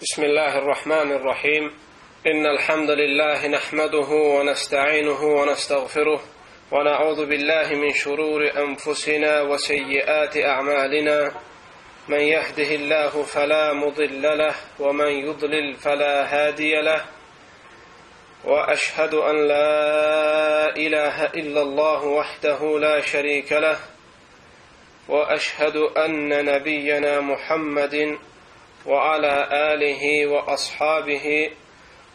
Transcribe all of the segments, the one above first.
بسم الله الرحمن الرحيم إن الحمد لله نحمده ونستعينه ونستغفره ونعوذ بالله من شرور أنفسنا وسيئات أعمالنا من يهده الله فلا مضل له ومن يضلل فلا هادي له وأشهد أن لا إله إلا الله وحده لا شريك له وأشهد أن نبينا محمد وعلى آله وأصحابه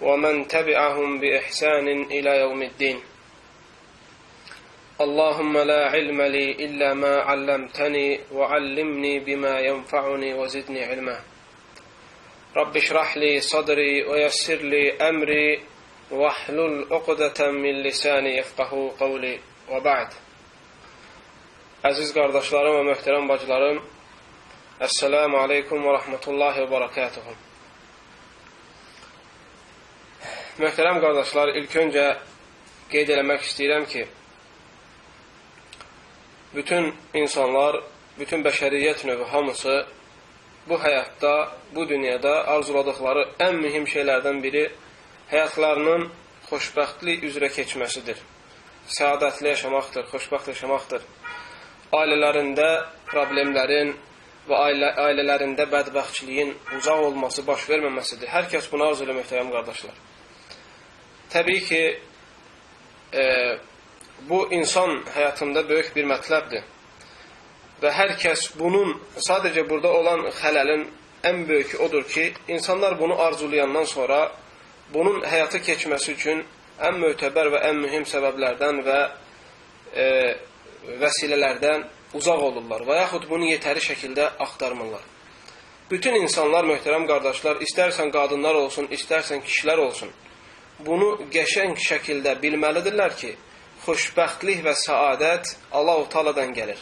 ومن تبعهم بإحسان إلى يوم الدين اللهم لا علم لي إلا ما علمتني وعلمني بما ينفعني وزدني علما رب اشرح لي صدري ويسر لي أمري واحلل عقدة من lisani yefqahu qawli və ba'd. Əziz qardaşlarım və möhtərəm bacılarım, Esselamu aleykum və rahmetullahi və barakatuhu. Möhtərəm qardaşlar, ilk öncə qeyd eləmək istəyirəm ki, bütün insanlar, bütün bəşəriyyət növü hamısı bu həyatda, bu dünyada arzuladıqları ən mühüm şeylərdən biri həyatlarının xoşbəxtlik üzrə keçməsidir. Səadətli yaşamaqdır, xoşbəxt yaşamaqdır. Ailələrində problemlərin və ailələrində bədbəxtçiliyin uzaq olması, baş verməməsidir. Hər kəs bunu arzu elə möhtərəm qardaşlar. Təbii ki, bu insan həyatında böyük bir mətləbdir. Və hər kəs bunun, sadəcə burada olan xələlin ən böyükü odur ki, insanlar bunu arzulayandan sonra bunun həyata keçməsi üçün ən mötəbər və ən mühüm səbəblərdən və vəsilələrdən uzaq olurlar və yaxud bunu yetəri şəkildə axtarmırlar. Bütün insanlar, möhtərəm qardaşlar, istərsən qadınlar olsun, istərsən kişilər olsun, bunu qəşəng şəkildə bilməlidirlər ki, xoşbəxtlik və səadət Allah-u Teala'dan gəlir.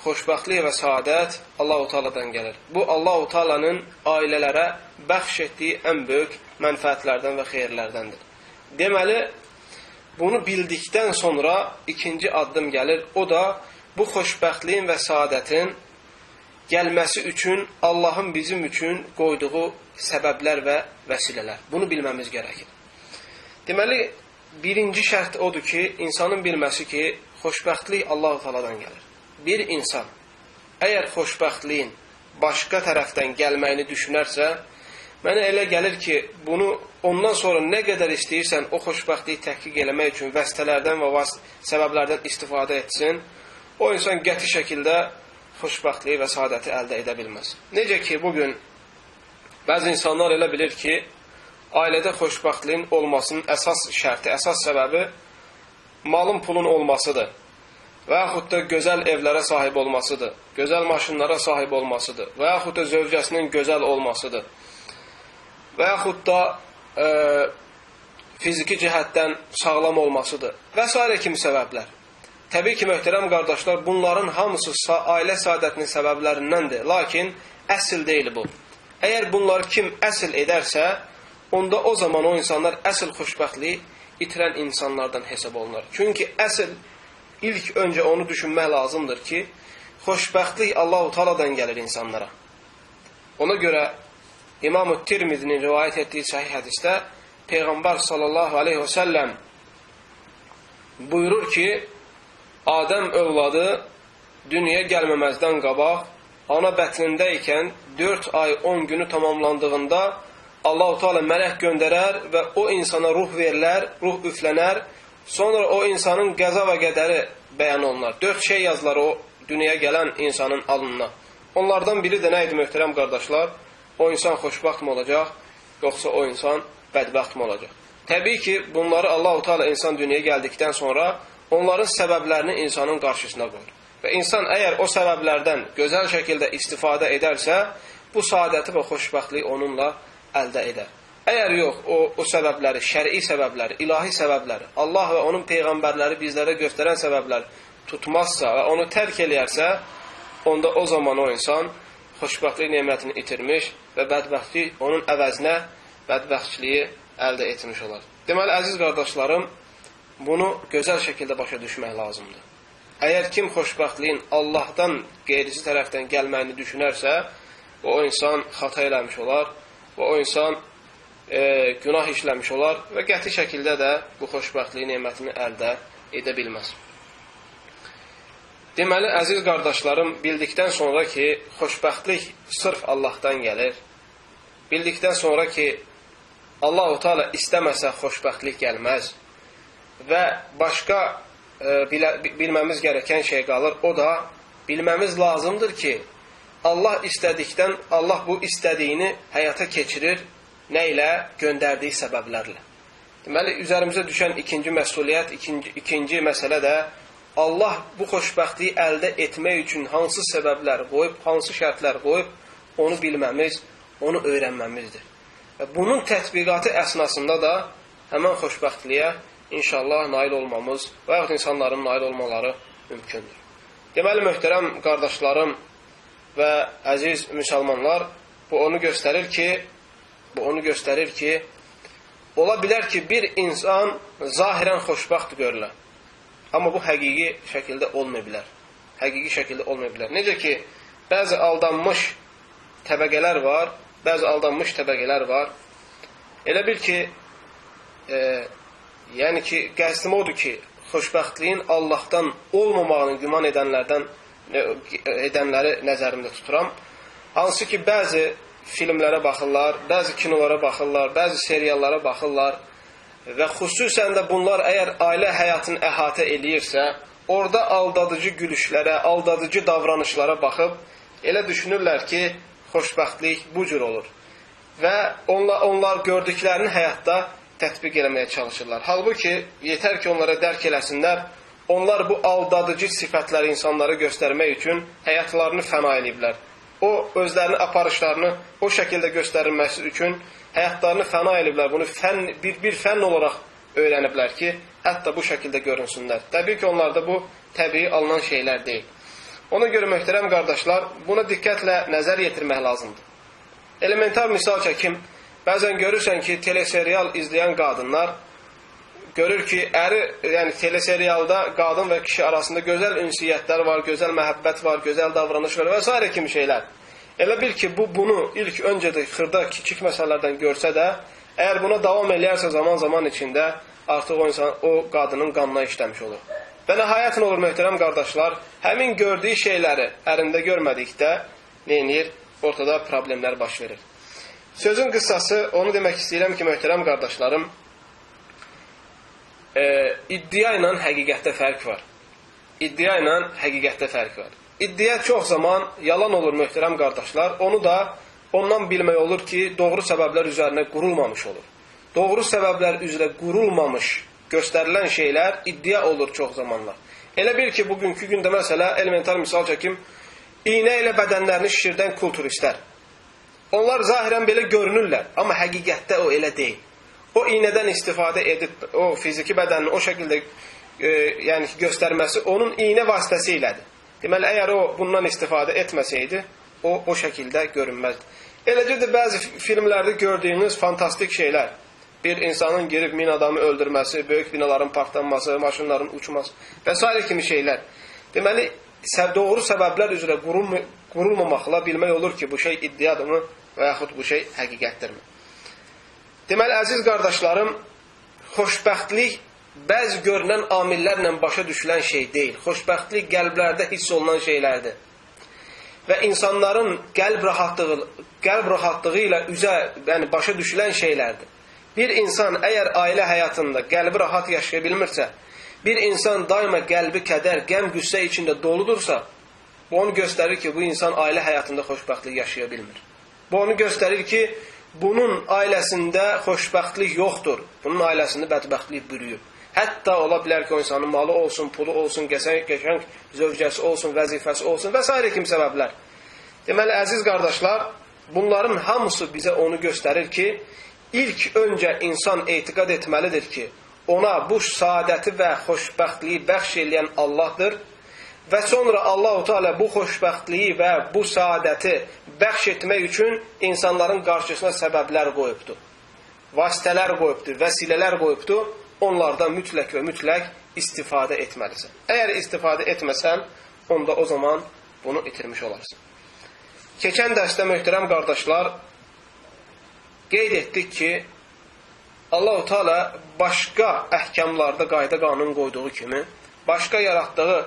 Xoşbəxtlik və səadət Allah-u Teala'dan gəlir. Bu, Allah-u Teala'nın ailələrə bəxş etdiyi ən böyük mənfəətlərdən və xeyirlərdəndir. Deməli, bunu bildikdən sonra ikinci addım gəlir. O da bu xoşbəxtliyin və səadətin gəlməsi üçün Allahın bizim üçün qoyduğu səbəblər və vəsilələr. Bunu bilməmiz gərəkir. Deməli, birinci şərt odur ki, insanın bilməsi ki, xoşbəxtlik Allah-u Teala'dan gəlir. Bir insan əgər xoşbəxtliyin başqa tərəfdən gəlməyini düşünərsə, mənə elə gəlir ki, bunu ondan sonra nə qədər istəyirsən o xoşbəxtliyi təhqiq eləmək üçün vəsitələrdən və səbəblərdən istifadə etsin, o insan qəti şəkildə xoşbəxtliyi və saadəti əldə edə bilməz. Necə ki, bugün bəzi insanlar elə bilir ki, ailədə xoşbəxtliyin olmasının əsas şərti, əsas səbəbi malın, pulun olmasıdır. Və yaxud da gözəl evlərə sahib olmasıdır, gözəl maşınlara sahib olmasıdır və yaxud da zövcəsinin gözəl olmasıdır və yaxud da fiziki cəhətdən sağlam olmasıdır və s. kimi səbəblər. Təbii ki, möhtərəm qardaşlar, bunların hamısı ailə saadətinin səbəblərindəndir, lakin əsl deyil bu. Əgər bunları kim əsl edərsə, onda o zaman o insanlar əsl xoşbəxtliyi itirən insanlardan hesab olunur. Çünki əsl İlk öncə onu düşünmək lazımdır ki, xoşbəxtlik Allah-u Teala'dan gəlir insanlara. Ona görə İmam-ı Tirmizinin rivayət etdiyi sahih hədisdə Peyğəmbər sallallahu aleyhi və səlləm buyurur ki, Adəm övladı dünyaya gəlməməzdən qabaq, ana bətnində ikən 4 ay 10 günü tamamlandığında Allah-u Teala mələk göndərər və o insana ruh verilər, ruh üflənər. Sonra o insanın qəza və qədəri bəyan olunar. 4 şey yazılar o dünyaya gələn insanın alnına. Onlardan biri də nə idi möhtərəm qardaşlar? O insan xoşbəxt mi olacaq, yoxsa o insan bədbəxt mi olacaq? Təbii ki, bunları Allah-u Teala insan dünyaya gəldikdən sonra onların səbəblərini insanın qarşısına qoyur. Və insan əgər o səbəblərdən gözəl şəkildə istifadə edərsə, bu saadəti və xoşbəxtliyi onunla əldə edər. Əgər yox, o səbəbləri, şəri səbəbləri, ilahi səbəbləri, Allah və onun peyğəmbərləri bizlərə göstərən səbəbləri tutmazsa və onu tərk eləyərsə, onda o zaman o insan xoşbəxtlik nemətini itirmiş və bədbəxtlik onun əvəzinə bədbəxtçiliyi əldə etmiş olar. Deməli, əziz qardaşlarım, bunu gözəl şəkildə başa düşmək lazımdır. Əgər kim xoşbəxtliyin Allahdan qeyrisi tərəfdən gəlməyini düşünərsə, o insan xata eləmiş olar və o insan günah işləmiş olar və qəti şəkildə də bu xoşbəxtliyi nemətini əldə edə bilməz. Deməli, əziz qardaşlarım, bildikdən sonra ki, xoşbəxtlik sırf Allahdan gəlir, bildikdən sonra ki, Allah-u Teala istəməsə xoşbəxtlik gəlməz və başqa bilməmiz gerəkən şey qalır, o da bilməmiz lazımdır ki, Allah istədikdən, Allah bu istədiyini həyata keçirir, nə ilə? Göndərdiyi səbəblərlə. Deməli, üzərimizə düşən ikinci məsuliyyət, ikinci məsələ də Allah bu xoşbəxtliyi əldə etmək üçün hansı səbəblər qoyub, hansı şərtlər qoyub, onu bilməmiz, onu öyrənməmizdir. Və bunun tətbiqatı əsnasında da həmən xoşbəxtliyə inşallah nail olmamız və yaxud insanların nail olmaları mümkündür. Deməli, möhtərəm qardaşlarım və əziz müsəlmanlar, bu onu göstərir ki, ola bilər ki, bir insan zahirən xoşbəxt görülər. Amma bu həqiqi şəkildə olmaya bilər. Həqiqi şəkildə olmaya bilər. Necə ki, bəzi aldanmış təbəqələr var. Elə bil ki, yəni ki, qəsdim odur ki, xoşbəxtliyin Allahdan olmamağını güman edənləri nəzərimdə tuturam. Hansı ki, bəzi filmlərə baxırlar, bəzi kinolara baxırlar, bəzi seriallara baxırlar və xüsusən də bunlar əgər ailə həyatını əhatə eləyirsə, orada aldadıcı gülüşlərə, aldadıcı davranışlara baxıb, elə düşünürlər ki, xoşbəxtlik bu cür olur. Və onlar gördüklərini həyatda tətbiq eləməyə çalışırlar. Halbuki, yetər ki, onlara dərk eləsinlər, onlar bu aldadıcı sifətləri insanlara göstərmək üçün həyatlarını fəna eləyiblər. O, özlərinin aparışlarını o şəkildə göstərilməsi üçün həyatlarını fəna eliblər. Bunu bir fənn olaraq öyrəniblər ki, hətta bu şəkildə görünsünlər. Təbii ki, onlarda bu təbii alınan şeylər deyil. Ona görə möhtərəm qardaşlar, buna diqqətlə nəzər yetirmək lazımdır. Elementar misal çəkim, bəzən görürsən ki, teleserial izləyən qadınlar görür ki, yəni teleserialda qadın və kişi arasında gözəl ünsiyyətlər var, gözəl məhəbbət var, gözəl davranış var və s. kimi şeylər. Elə bil ki, bunu ilk öncədə xırda, kiçik məsələlərdən görsə də, əgər buna davam eləyərsə zaman içində artıq o qadının qanına işləmiş olur. Və nəhayətin olur, möhtərəm qardaşlar, həmin gördüyü şeyləri ərində görmədikdə neyinir? Ortada problemlər baş verir. Sözün qıssası, onu demək istəyirəm ki, möhtərəm qardaşlarım, iddia ilə həqiqətdə fərq var. İddia çox zaman yalan olur, möhtərəm qardaşlar. Onu da ondan bilmək olur ki, doğru səbəblər üzərinə qurulmamış olur. Doğru səbəblər üzrə qurulmamış göstərilən şeylər iddia olur çox zamanlar. Elə bil ki, bugünkü gündə məsələ, elementar misal çəkim, iynə ilə bədənlərini şişirdən kulturistlər. Onlar zahirən belə görünürlər, amma həqiqətdə o elə deyil. O iynədən istifadə edib, o fiziki bədənin o şəkildə göstərməsi onun iynə vasitəsiylədir. Deməli, əgər o bundan istifadə etməsəydi, o şəkildə görünməzdi. Eləcə də bəzi filmlərdə gördüyünüz fantastik şeylər, bir insanın girib 1000 adamı öldürməsi, böyük binaların partlanması, maşınların uçması və s. kimi şeylər. Deməli, doğru səbəblər üzrə qurulmamaqla bilmək olur ki, bu şey iddiadırmı və yaxud bu şey həqiqətdirmi? Deməli, əziz qardaşlarım, xoşbəxtlik bəzi görünən amillərlə başa düşülən şey deyil. Xoşbəxtlik qəlblərdə hiss olunan şeylərdir. Və insanların qəlb rahatlığı ilə başa düşülən şeylərdir. Bir insan əgər ailə həyatında qəlbi rahat yaşaya bilmirsə, bir insan daima qəlbi kədər, qəm, qüssə içində doludursa, bu onu göstərir ki, bu insan ailə həyatında xoşbəxtlik yaşaya bilmir. Bu onu göstərir ki, bunun ailəsində xoşbəxtlik yoxdur. Bunun ailəsində bədbəxtlik bürüyüb. Hətta ola bilər ki, o insanın malı olsun, pulu olsun, qəşəng zövcəsi olsun, vəzifəsi olsun və s. kimi səbəblər. Deməli, əziz qardaşlar, bunların hamısı bizə onu göstərir ki, ilk öncə insan etiqad etməlidir ki, ona bu saadəti və xoşbəxtliyi bəxş eləyən Allahdır və sonra Allah-u Teala bu xoşbəxtliyi və bu saadəti bəxş etmək üçün insanların qarşısına səbəblər qoyubdur. Vasitələr qoyubdur, vəsilələr qoyubdur. Onlardan mütləq və mütləq istifadə etməlisən. Əgər istifadə etməsən, onda o zaman bunu itirmiş olarsan. Keçən dərsdə, möhtərəm qardaşlar, qeyd etdik ki, Allah-u Teala başqa əhkamlarda qayda qanun qoyduğu kimi, başqa yaratdığı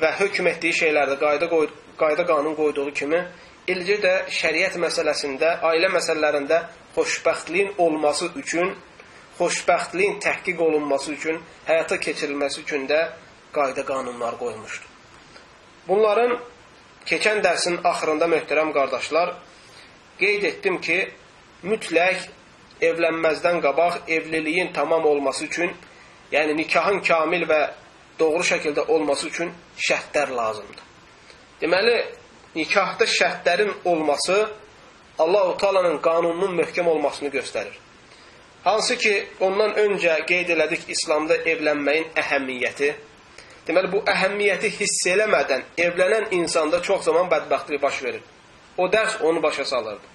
və hökm etdiyi şeylərdə qayda qanun qoyduğu kimi, eləcə də şəriət məsələsində, ailə məsələlərində xoşbəxtliyin olması üçün, xoşbəxtliyin təhqiq olunması üçün, həyata keçirilməsi üçün də qayda qanunlar qoymuşdur. Bunların keçən dərsin axırında möhtərəm qardaşlar, qeyd etdim ki, mütləq evlənməzdən qabaq evliliyin tamam olması üçün, yəni nikahın kamil və doğru şəkildə olması üçün şərtlər lazımdır. Deməli, nikahda şərtlərin olması Allah-u Teala'nın qanununun möhkəm olmasını göstərir. Hansı ki, ondan öncə qeyd elədik İslamda evlənməyin əhəmiyyəti. Deməli, bu əhəmiyyəti hiss eləmədən evlənən insanda çox zaman bədbəxtlik baş verir. O dərs onu başa salırdı.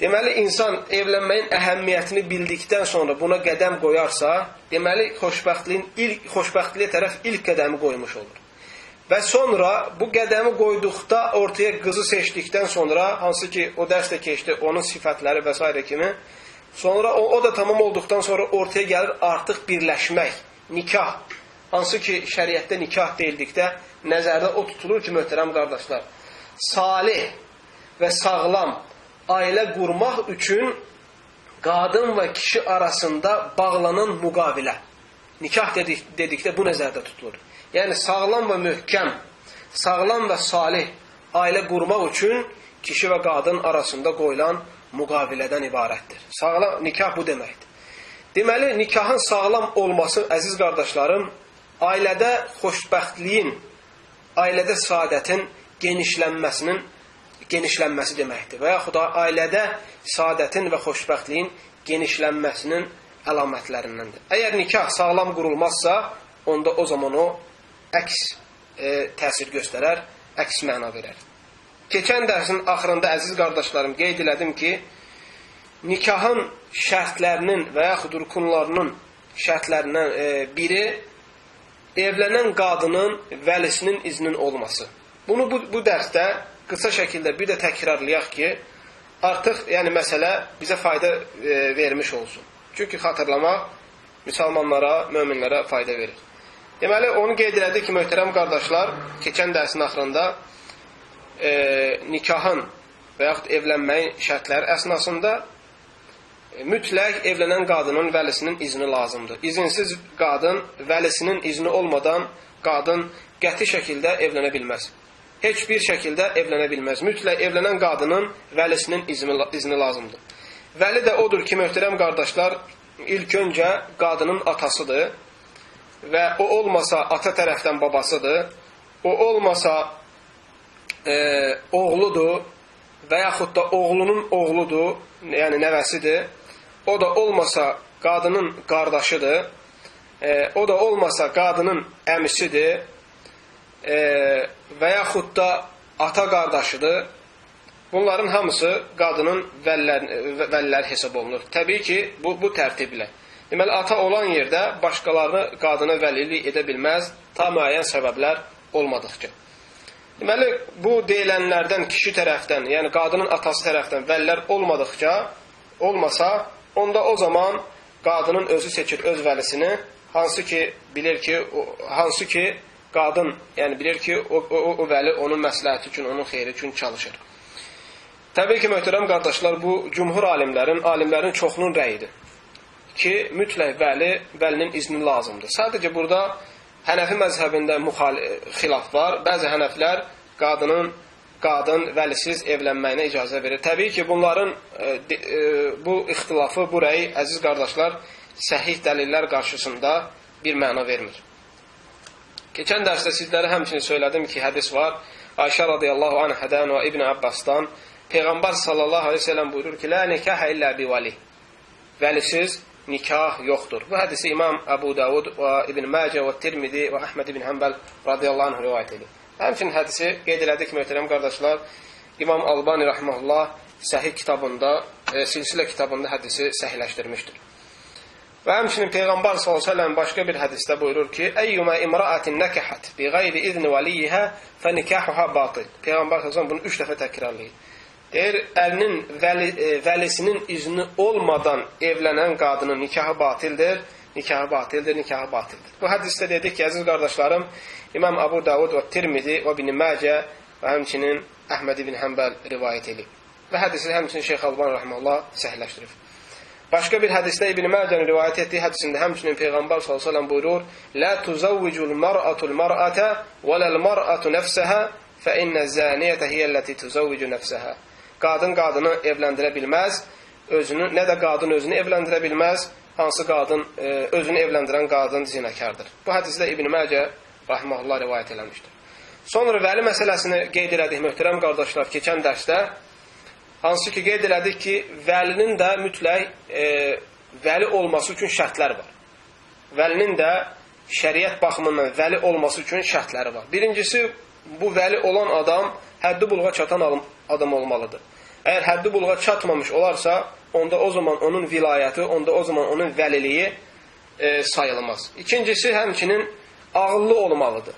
Deməli, insan evlənməyin əhəmiyyətini bildikdən sonra buna qədəm qoyarsa, deməli, xoşbəxtliyə tərəf ilk qədəmi qoymuş olur. Və sonra bu qədəmi qoyduqda ortaya qızı seçdikdən sonra, hansı ki o dərsdə keçdi, onun sifətləri və s. kimi, sonra o da tamam olduqdan sonra ortaya gəlir artıq birləşmək, nikah. Hansı ki şəriətdə nikah deyildikdə nəzərdə o tutulur ki, möhtərəm qardaşlar, salih və sağlam ailə qurmaq üçün qadın və kişi arasında bağlanan müqavilə. Nikah dedikdə bu nəzərdə tutulur. Yəni, sağlam və möhkəm, sağlam və salih ailə qurmaq üçün kişi və qadın arasında qoyulan müqavilədən ibarətdir. Sağlam, nikah bu deməkdir. Deməli, nikahın sağlam olması, əziz qardaşlarım, ailədə xoşbəxtliyin, ailədə saadətin genişlənməsi deməkdir. Və yaxud da ailədə saadətin və xoşbəxtliyin genişlənməsinin əlamətlərindəndir. Əgər nikah sağlam qurulmazsa, onda o zaman o əks təsir göstərər, əks məna verər. Keçən dərsin axırında, əziz qardaşlarım, qeyd elədim ki, nikahın şərtlərinin və yaxud rükunlarının şərtlərindən biri evlənən qadının vəlisinin izninin olması. Bunu bu dərsdə qısa şəkildə bir də təkrarlayaq ki, artıq yəni məsələ bizə fayda vermiş olsun. Çünki xatırlamaq müsəlmanlara, möminlərə fayda verir. Deməli, onu qeyd elədik ki, möhtərəm qardaşlar, keçən dərsin axırında nikahın və yaxud evlənməyin şərtləri əsnasında mütləq evlənən qadının vəlisinin izni lazımdır. İzinsiz qadın, vəlisinin izni olmadan qadın qəti şəkildə evlənə bilməz. Heç bir şəkildə evlənə bilməz. Mütləq evlənən qadının vəlisinin izni lazımdır. Vəli də odur ki, möhtərəm qardaşlar, ilk öncə qadının atasıdır və o olmasa ata tərəfdən babasıdır, o olmasa oğludur və yaxud da oğlunun oğludur, yəni nəvəsidir, o da olmasa qadının qardaşıdır, o da olmasa qadının əmisidir və yaxud da ata qardaşıdır. Bunların hamısı qadının vəlilər hesab olunur. Təbii ki, bu tərtiblə. Deməli, ata olan yerdə başqalarını qadına vəlilik edə bilməz, ta müəyyən səbəblər olmadıqca. Deməli, bu deyilənlərdən kişi tərəfdən, yəni qadının atası tərəfdən vəlilər olmasa, onda o zaman qadının özü seçir öz vəlisini, hansı ki qadın, yəni bilir ki, o vəli onun məsləhəti üçün, onun xeyri üçün çalışır. Təbii ki, möhtərəm qardaşlar, bu cümhur alimlərin çoxunun rəyidir ki, mütləq vəlinin izni lazımdır. Sadəcə burada Hənəfi məzhəbində xilaf var. Bəzi hənəflər qadın vəlisiz evlənməyinə icazə verir. Təbii ki, bunların bu ixtilafı, bu rəyi, əziz qardaşlar, səhih dəlillər qarşısında bir məna vermir. Keçən dərsdə sizlərə həmçinin söylədim ki, hədis var. Ayşə radiyallahu anhədən və İbn Abbasdan Peyğəmbər sallallahu aleyhi ve sellem buyurur ki, la nikah illə bi vali. Vəlisiz nikah yoxdur. Bu hədisi İmam Əbu Davud və İbn Məcə və Tirmidi və Əhməd ibn Həmbəl radiyallahu anh rivayət edir. Həmçinin hədisi qeyd elədik, möhtərəm qardaşlar, İmam Albani rahmehullah səhih kitabında, silsilə kitabında hədisi səhihləşdirmişdir. Və həmçinin Peyğəmbər sallallahu aleyhi ve sellem başqa bir hədisdə buyurur ki, əyyümə imra'atin nəkəhat bi qeyri izni vəliyyə fə nikahuha batil. Peyğəmbər sallallahu aleyhi ve sellem bunu 3 dəfə təkrarlayır. deyir, əlinin vəlisinin izni olmadan evlənən qadının nikahı batildir, nikahı batildir, nikahı batildir. Bu hədisdə dedik ki, əziz qardaşlarım, İmam Abu Davud və Tirmizi və İbn Məcə və həmçinin Əhməd ibn Həmbəl rivayət edib. Və hədisi həmçinin Şeyx Əlbani rəhməhullah səhihləşdirib. Başqa bir hədisdə İbn Məcənin rivayət etdiyi hədisində həmçinin Peyğəmbər sallallahu əleyhi və səlləm buyurur: "La tuzawwijul mar'atul mar'ata və la'l mar'atu nafsaha fa inna zaniyata hiya allati tuzawwiju nafsaha." Qadın qadını evləndirə bilməz, özünü nə də qadın özünü evləndirə bilməz, hansı qadın özünü evləndirən qadın zinakardır. Bu hədisdə İbn Məcə rəhməhullah rivayət eləmişdir. Sonra vəli məsələsini qeyd elədik möhtərəm qardaşlar keçən dərsdə. Hansı ki qeyd elədik ki, vəlinin də mütləq vəli olması üçün şərtlər var. Vəlinin də şəriət baxımından vəli olması üçün şərtləri var. Birincisi, bu vəli olan adam həddi buluğa çatan adam olmalıdır. Əgər həddi buluğa çatmamış olarsa, onda o zaman onun vilayəti, onda o zaman onun vəliliyi sayılmaz. İkincisi, həmçinin ağıllı olmalıdır.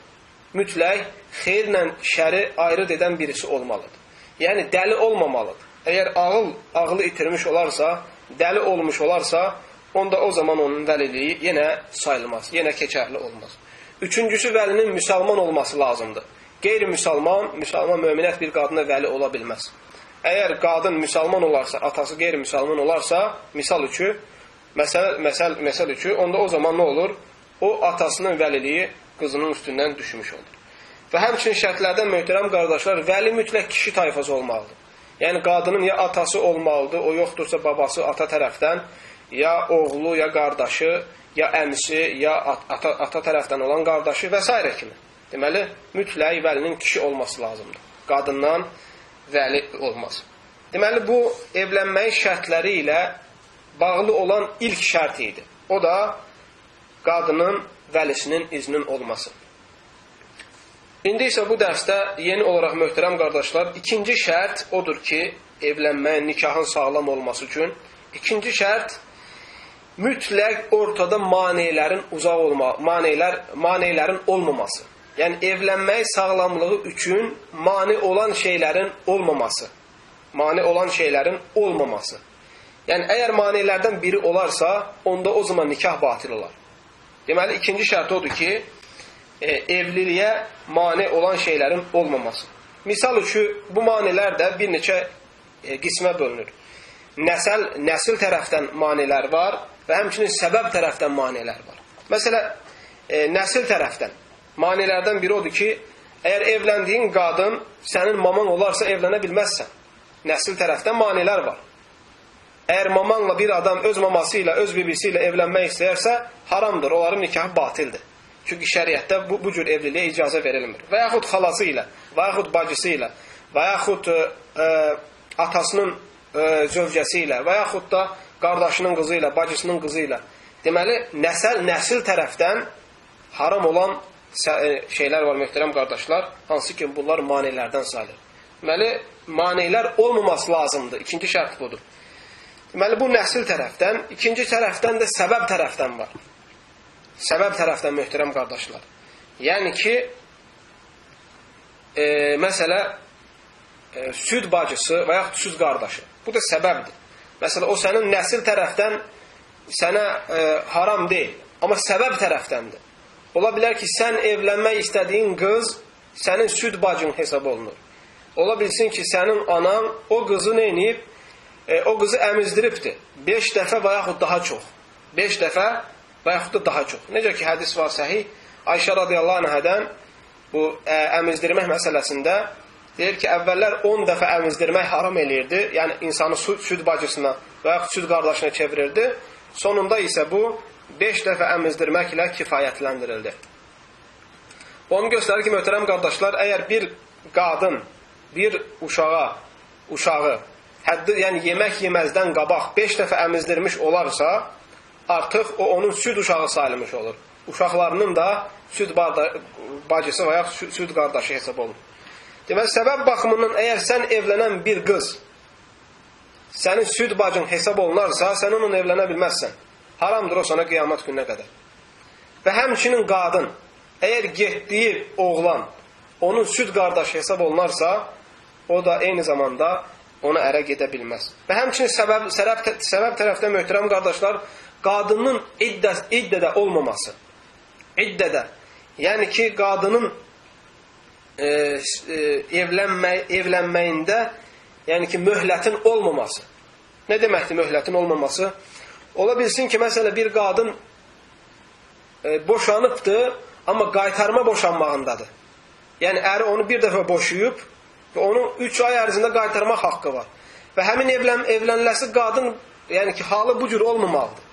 Mütləq xeyirlə şəri ayrı edən birisi olmalıdır. Yəni, dəli olmamalıdır. Əgər ağlı itirmiş olarsa, dəli olmuş olarsa, onda o zaman onun vəliliyi yenə sayılmaz, yenə keçərli olmaz. Üçüncüsü, vəlinin müsəlman olması lazımdır. Qeyri-müsəlman, möminət bir qadına vəli ola bilməz. Əgər qadın müsəlman olarsa, atası qeyri-müsəlman olarsa, misal üçün, onda o zaman nə olur? O atasının vəliliyi qızının üstündən düşmüş olur. Və həmçinin şərtlərdən möhtərəm qardaşlar, vəli mütləq kişi tayfası olmalıdır. Yəni, qadının ya atası olmalıdır, o yoxdursa babası ata tərəfdən, ya oğlu, ya qardaşı, ya əmisi, ya ata tərəfdən olan qardaşı və s. kimi. Deməli, mütləq vəlinin kişi olması lazımdır. Qadından vəli olmaz. Deməli, bu evlənməyin şərtləri ilə bağlı olan ilk şərt idi. O da qadının vəlisinin izninin olması. İndi isə bu dərsdə yeni olaraq möhtərəm qardaşlar, ikinci şərt odur ki, evlənməyin, nikahın sağlam olması üçün ikinci şərt mütləq ortada manelerin olmaması. Yəni, evlənməyin sağlamlığı üçün mane olan şeylərin olmaması. Mane olan şeylərin olmaması. Yəni, əgər manelərdən biri olarsa, onda o zaman nikah batil olar. Deməli, ikinci şərt odur ki, evliliyə mane olan şeylərin olmaması. Misal üçün, bu manelər də bir neçə qismə bölünür. Nəsil tərəfdən manelər var və həmçinin səbəb tərəfdən manelər var. Məsələn, nəsil tərəfdən manelərdən biri odur ki, əgər evləndiyin qadın sənin maman olarsa evlənə bilməzsən. Nəsil tərəfdən manelər var. Əgər mamanla bir adam öz maması ilə, öz bibisi ilə evlənmək istəyərsə, haramdır, onların nikahı batildir. Çünki şəriətdə bu cür evliliyə icazə verilmir. Və yaxud xalası ilə, və yaxud bacısı ilə, və yaxud atasının zövcəsi ilə, və yaxud da qardaşının qızı ilə, bacısının qızı ilə. Deməli, nəsil tərəfdən haram olan şeylər var, möhtərəm qardaşlar, hansı ki, bunlar manelərdən sayılır. Deməli, manelər olmaması lazımdır. İkinci şərt budur. Deməli, bu nəsil tərəfdən, ikinci tərəfdən də səbəb tərəfdən var. Səbəb tərəfdən möhtərəm qardaşlar. Yəni ki, məsələ, süd bacısı və yaxud süd qardaşı. Bu da səbəbdir. Məsələ, o sənin nəsil tərəfdən sənə haram deyil, amma səbəb tərəfdəndir. Ola bilər ki, sən evlənmək istədiyin qız sənin süd bacın hesab olunur. Ola bilsin ki, sənin anan o qızı neyniyib? O qızı əmizdiribdir. 5 dəfə və yaxud daha çox. 5 dəfə və yaxud da daha çox. Necə ki, hədis var səhih. Ayşə radiyallahu anhədən bu əmizdirmək məsələsində deyir ki, əvvəllər 10 dəfə əmizdirmək haram eləyirdi. Yəni, insanı süd bacısına və yaxud süd qardaşına çevirirdi. Sonunda isə bu 5 dəfə əmizdirməklə kifayətləndirildi. Onu göstərir ki, möhtərəm qardaşlar, əgər bir qadın, bir uşağı, yəni yemək yeməzdən qabaq 5 dəfə əmizdirmiş olarsa, artıq o onun süd uşağı sayılmış olur. Uşaqlarının da süd bacısı və yaxud süd qardaşı hesab olunur. Deməli, səbəb baxımından əgər sən evlənən bir qız sənin süd bacın hesab olunarsa, sən onunla evlənə bilməzsən. Haramdır o sana qiyamət gününə qədər. Və həmçinin qadın, əgər getdiyi oğlan onun süd qardaşı hesab olunarsa, o da eyni zamanda ona ərə gedə bilməz. Və həmçinin səbəb tərəfdə möhtərəm qardaşlar, qadının iddədə olmaması. İddədə, yəni ki, qadının evlənməyində, yəni ki, möhlətin olmaması. Nə deməkdir möhlətin olmaması? Ola bilsin ki, məsələn, bir qadın boşanıbdır, amma qaytarma boşanmağındadır. Yəni, əri onu bir dəfə boşayıb və onun 3 ay ərzində qaytarmaq haqqı var. Və həmin evlənləsi qadın, yəni ki, halı bu cür olmamalıdır.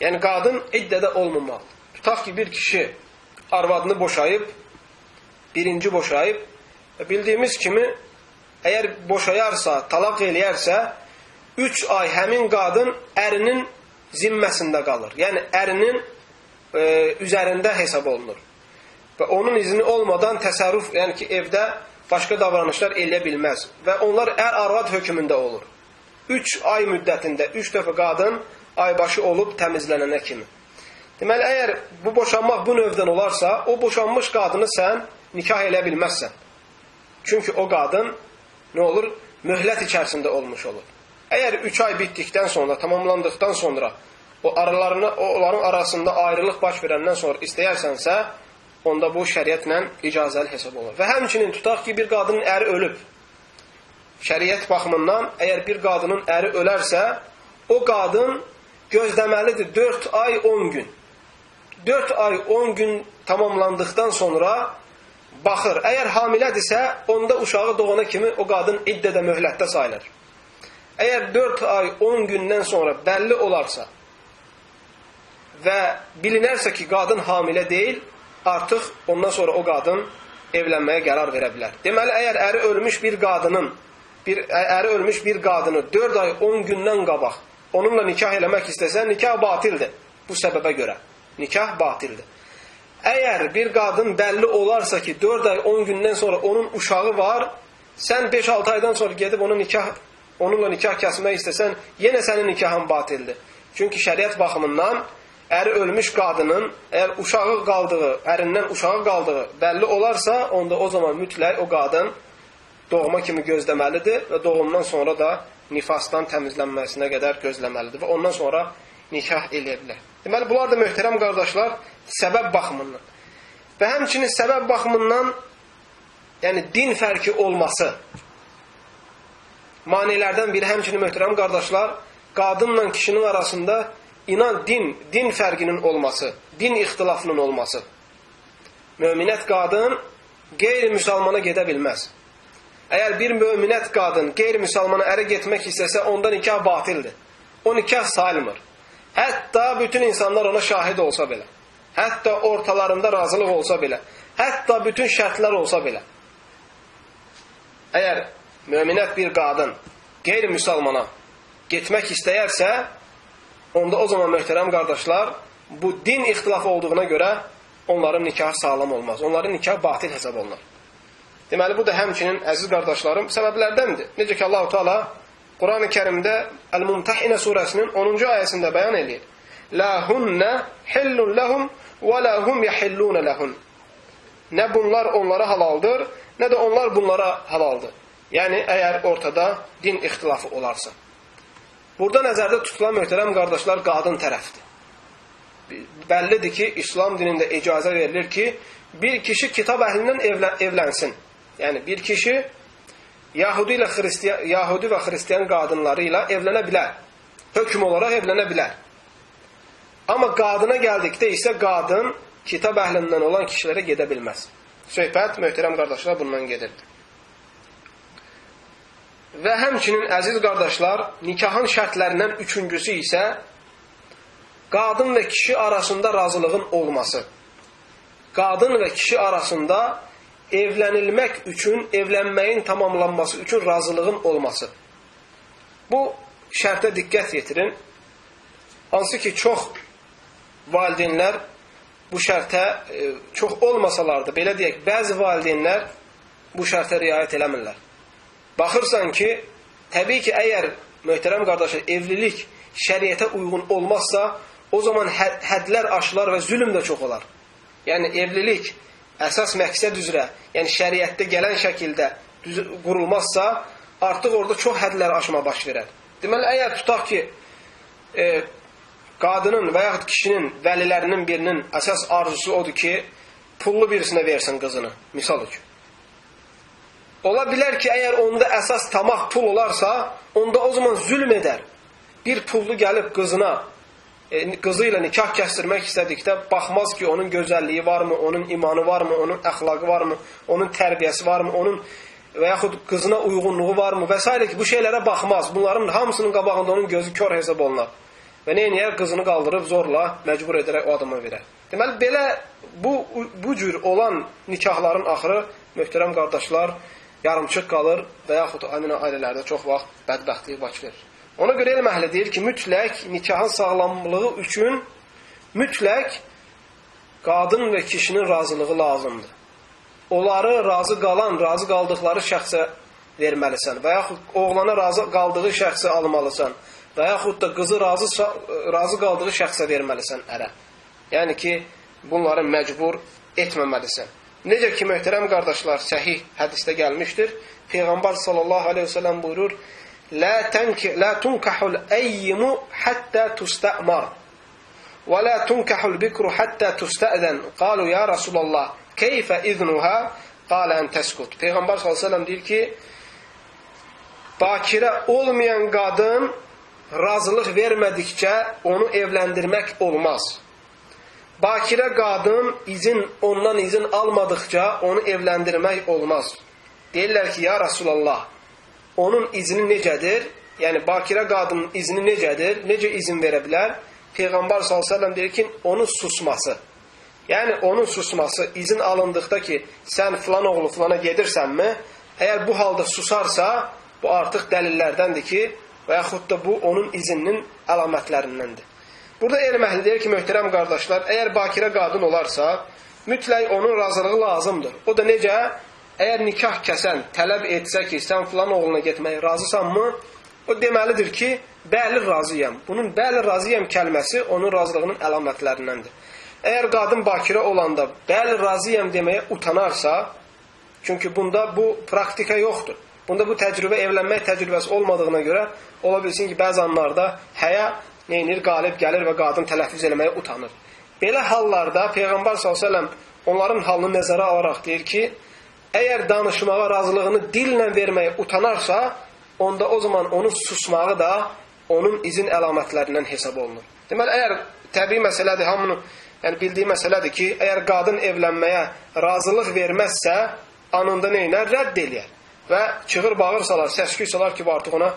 Yəni, qadın iddədə olmamalıdır. Tutaq ki, bir kişi arvadını boşayıb, birinci boşayıb və bildiyimiz kimi, əgər boşayarsa, talaq eləyərsə, 3 ay həmin qadın ərinin zimməsində qalır. Yəni, ərinin üzərində hesab olunur. Və onun izni olmadan təsərrüf, yəni ki, evdə başqa davranışlar eləyə bilməz. Və onlar ər-arvad hökmündə olur. 3 ay müddətində 3 dəfə qadın aybaşı olub təmizlənənə kimi. Deməli, əgər bu boşanmaq bu növdən olarsa, o boşanmış qadını sən nikah eləyə bilməzsən. Çünki o qadın nə olur? Möhlət içərisində olmuş olur. Əgər 3 ay bitdikdən sonra, tamamlandıqdan sonra, onların arasında ayrılıq baş verəndən sonra istəyərsənsə, onda bu şəriətlə icazəli hesab olur. Və həmçinin tutaq ki, bir qadının əri ölüb. Şəriət baxımından, əgər bir qadının əri ölərsə, o qadın gözləməlidir 4 ay 10 gün. 4 ay 10 gün tamamlandıqdan sonra baxır. Əgər hamilədirsə, onda uşağı doğana kimi o qadın iddədə möhlətdə sayılır. Əgər 4 ay 10 gündən sonra bəlli olarsa və bilinərsə ki, qadın hamilə deyil, artıq ondan sonra o qadın evlənməyə qərar verə bilər. Deməli, əgər əri ölmüş bir qadını 4 ay 10 gündən qabaq onunla nikah eləmək istəsə, nikah batildir. Bu səbəbə görə. Nikah batildir. Əgər bir qadın bəlli olarsa ki, 4 ay 10 gündən sonra onun uşağı var, sən 5-6 aydan sonra gedib onunla nikah kəsmək istəsən, yenə sənin nikahın batildir. Çünki şəriət baxımından əri ölmüş qadının, əgər uşağı qaldığı, ərindən uşağı qaldığı bəlli olarsa, onda o zaman mütləq o qadın doğuma kimi gözləməlidir və doğumdan sonra da nifasdan təmizlənməsinə qədər gözləməlidir və ondan sonra nikah eləyə bilər. Deməli, bunlar da möhtərəm qardaşlar, səbəb baxımından. Və həmçinin səbəb baxımından, yəni din fərqi olması, manilərdən biri həmçinin möhtərəm qardaşlar, qadınla kişinin arasında din fərqinin olması, din ixtilafının olması. Möminət qadın qeyri-müsəlmana gedə bilməz. Əgər bir möminət qadın qeyri-müsəlmana ərə getmək istəsə, onda nikah batildir. O nikah sayılmır. Hətta bütün insanlar ona şahid olsa belə. Hətta ortalarında razılıq olsa belə. Hətta bütün şərtlər olsa belə. Əgər möminət bir qadın qeyri-müsəlmana getmək istəyərsə, onda o zaman möhtərəm qardaşlar, bu din ixtilafı olduğuna görə onların nikahı sağlam olmaz. Onların nikahı batil hesab olunur. Deməli, bu da həmçinin, əziz qardaşlarım, səbəblərdəndir. Necə ki, Allah-u Teala Quran-ı Kərimdə Əl-Mumtəhina surəsinin 10-cu ayəsində bəyan edir. La hunnə hillun ləhum və la hum yəhillunə ləhun. Nə bunlar onlara halaldır, nə də onlar bunlara halaldır. Yəni, əgər ortada din ixtilafı olarsa. Burada nəzərdə tutulan möhtərəm qardaşlar qadın tərəfdir. Bəllidir ki, İslam dinində icazə verilir ki, bir kişi kitab əhlindən evlənsin. Yəni, bir kişi Yahudi və Xristiyan qadınları ilə evlənə bilər. Hökm olaraq evlənə bilər. Amma qadına gəldikdə isə qadın kitab əhlindən olan kişilərə gedə bilməz. Söhbət, möhtərəm qardaşlar, bundan gedirdi. Və həmçinin, əziz qardaşlar, nikahın şərtlərindən üçüncüsü isə qadın və kişi arasında razılığın olması. Qadın və kişi arasında evlənilmək üçün, evlənməyin tamamlanması üçün razılığın olması. Bu şərtə diqqət yetirin. Hansı ki, çox valideynlər bu şərtə çox olmasalar da, belə deyək, bəzi valideynlər bu şərtə riayət eləmirlər. Baxırsan ki, təbii ki, əgər, möhtərəm qardaşlar, evlilik şəriətə uyğun olmazsa, o zaman hədlər aşılar və zülm də çox olar. Yəni, evlilik əsas məqsəd üzrə, yəni şəriətdə gələn şəkildə qurulmazsa, artıq orada çox hədlər aşma baş verər. Deməli, əgər tutaq ki, qadının və yaxud kişinin vəlilərinin birinin əsas arzusu odur ki, pullu birisinə versin qızını, misal üçün. Ola bilər ki, əgər onda əsas tamah pul olarsa, onda o zaman zülm edər. Bir pullu gəlib qızına, qızı ilə nikah kəsdirmək istədikdə baxmaz ki, onun gözəlliyi varmı, onun imanı varmı, onun əxlaqı varmı, onun tərbiyəsi varmı, onun və yaxud qızına uyğunluğu varmı və s. ki, bu şeylərə baxmaz. Bunların hamısının qabağında onun gözü kör hesab olunar. Və neyniyər? Qızını qaldırıb zorla, məcbur edərək o adama verər. Deməli, belə bu cür olan nikahların axırı, möhtərəm qardaşlar, yarımçıq qalır və yaxud ailələrdə çox vaxt bədbəxtlik baş verir. Ona görə elm əhli deyir ki, mütləq nikahın sağlamlığı üçün mütləq qadın və kişinin razılığı lazımdır. Onları razı qaldıqları şəxsə verməlisən və yaxud oğlana razı qaldığı şəxsə almalısan və yaxud da qızı razı qaldığı şəxsə verməlisən ərə. Yəni ki, bunları məcbur etməməlisən. Necə ki, möhtərəm qardaşlar, səhih hədisdə gəlmişdir. Peyğəmbər sallallahu aleyhi ve sellem buyurur, La tunkahul eyyimu hatta tusta'mar və la tunkahul bikru hatta tusta'dən. Qalu ya Rasulallah, keyfə iznuha? Qalə ən təskut. Peyğəmbər sallallahu aleyhi ve sellem deyir ki, bakirə olmayan qadın razılıq vermədikcə onu evləndirmək olmaz. Bakirə qadın ondan izin almadıkça onu evləndirmək olmaz. Deyirlər ki, ya Rasulallah, onun izni necədir? Yəni, bakirə qadının izni necədir? Necə izin verə bilər? Peyğəmbər s.ə.v deyir ki, onun susması. Yəni, onun susması izin alındıqda ki, sən filan oğlu filana gedirsənmi? Əgər bu halda susarsa, bu artıq dəlillərdəndir ki, və yaxud da bu, onun izninin əlamətlərindəndir. Burada elm əhli deyir ki, möhtərəm qardaşlar, əgər bakirə qadın olarsa, mütləq onun razılığı lazımdır. O da necə? Əgər nikah kəsən tələb etsə ki, sən filan oğluna getməyə razısanmı? O deməlidir ki, bəli razıyam. Bunun bəli razıyam kəlməsi onun razılığının əlamətlərindəndir. Əgər qadın bakirə olanda bəli razıyam deməyə utanarsa, çünki bunda bu praktika yoxdur. Bunda bu təcrübə, evlənmək təcrübəsi olmadığına görə ola bilsin ki, bəzi anlarda həya neynir, qalib gəlir və qadın tələffüz eləməyə utanır. Belə hallarda Peyğəmbər s.ə.v onların halını nəzərə alaraq deyir ki, əgər danışmağa razılığını dillə verməyə utanarsa, onda o zaman onun susmağı da onun izin əlamətlərindən hesab olunur. Deməli, əgər təbii məsələdir, hamının bildiyi məsələdir ki, əgər qadın evlənməyə razılıq verməzsə, anında neynər? Rədd eləyər və çığır bağır salar, səsküy salar ki, bu artıq ona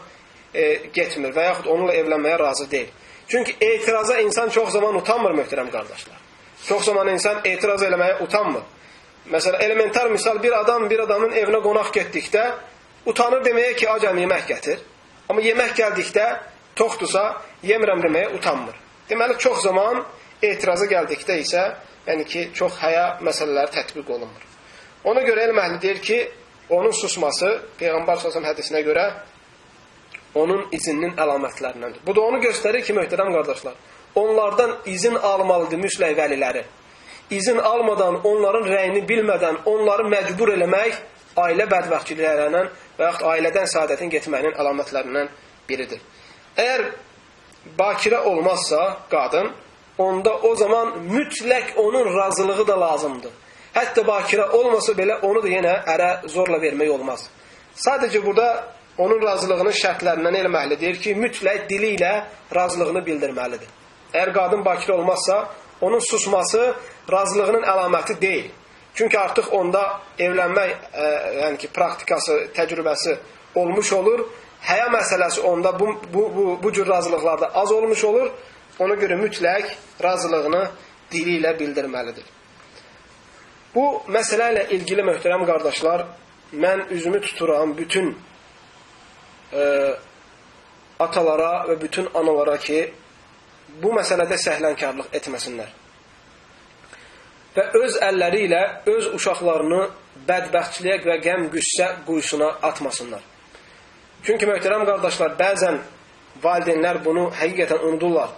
getmir və yaxud onunla evlənməyə razı deyil. Çünki etiraza insan çox zaman utanmır, möhtərəm qardaşlar. Çox zaman insan etiraz eləməyə utanmır. Məsələn, elementar misal, bir adamın evinə qonaq getdikdə utanır deməyə ki, acam yemək gətir. Amma yemək gəldikdə toxdursa, yemirəm deməyə utanmır. Deməli, çox zaman etiraza gəldikdə isə, yəni ki, çox həya məsələləri tətbiq olunmur. Ona görə elm əhli deyir ki, onun susması, Peyğəmbər s.ə.v hədisinə görə, onun izninin əlamətlərindəndir. Bu da onu göstərir ki, möhtərəm qardaşlar, onlardan izin almalıdır müsləh vəliləri. İzin almadan, onların rəyini bilmədən, onları məcbur eləmək ailə bədbəxtçiliklərindən və yaxud ailədən səadətin getməyinin əlamətlərindən biridir. Əgər bakirə olmazsa qadın, onda o zaman mütləq onun razılığı da lazımdır. Hətta bakirə olmasa belə onu da yenə ərə zorla vermək olmaz. Sadəcə burada onun razılığının şərtlərindən elm əhli deyir ki, mütləq dili ilə razılığını bildirməlidir. Əgər qadın bakirə olmazsa, onun susması razılığının əlaməti deyil. Çünki artıq onda evlənmək yəni ki, praktikası, təcrübəsi olmuş olur. Həya məsələsi onda bu cür razılıqlarda az olmuş olur. Ona görə mütləq razılığını dili ilə bildirməlidir. Bu məsələ ilə ilgili möhtərəm qardaşlar, mən üzümü tuturam bütün atalara və bütün analara ki, bu məsələdə səhlənkarlıq etməsinlər. Və öz əlləri ilə öz uşaqlarını bədbəxtçiliyə və qəm-qüssə quyusuna atmasınlar. Çünki möhtərəm qardaşlar, bəzən valideynlər bunu həqiqətən unudurlar.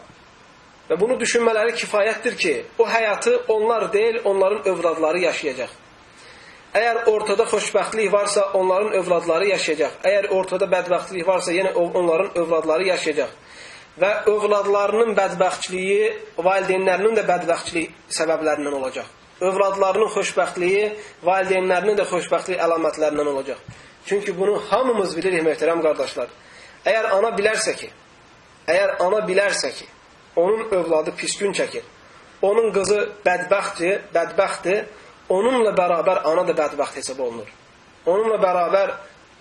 Və bunu düşünmələri kifayətdir ki, o həyatı onlar deyil, onların övladları yaşayacaq. Əgər ortada xoşbəxtlik varsa, onların övladları yaşayacaq. Əgər ortada bədbəxtlik varsa, yenə onların övladları yaşayacaq. Və övladlarının bədbəxtliyi valideynlərinin də bədbəxtlik səbəblərindən olacaq. Övladlarının xoşbəxtliyi valideynlərinin də xoşbəxtlik əlamətlərindən olacaq. Çünki bunu hamımız bilirik, möhtərəm qardaşlar. Əgər ana bilərsə ki, onun övladı pis gün çəkir, onun qızı bədbəxtdir, onunla bərabər ana da bədbəxt hesab olunur. Onunla bərabər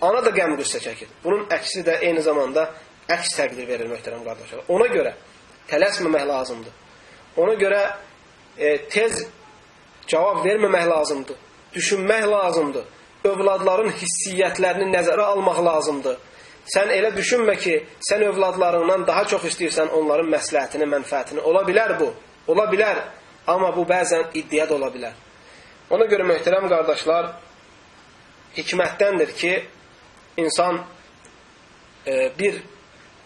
ana da qəm-qüssə çəkir. Bunun əksi də eyni zamanda əks təqdir verir, möhtərəm qardaşlar. Ona görə tələsməmək lazımdır. Ona görə tez cavab verməmək lazımdır. Düşünmək lazımdır. Övladların hissiyyətlərini nəzərə almaq lazımdır. Sən elə düşünmə ki, sən övladlarından daha çox istəyirsən onların məsləhətini, mənfəətini. Ola bilər bu. Ola bilər. Amma bu bəzən iddia da ola bilər. Ona görə möhtərəm qardaşlar, hikmətdəndir ki, insan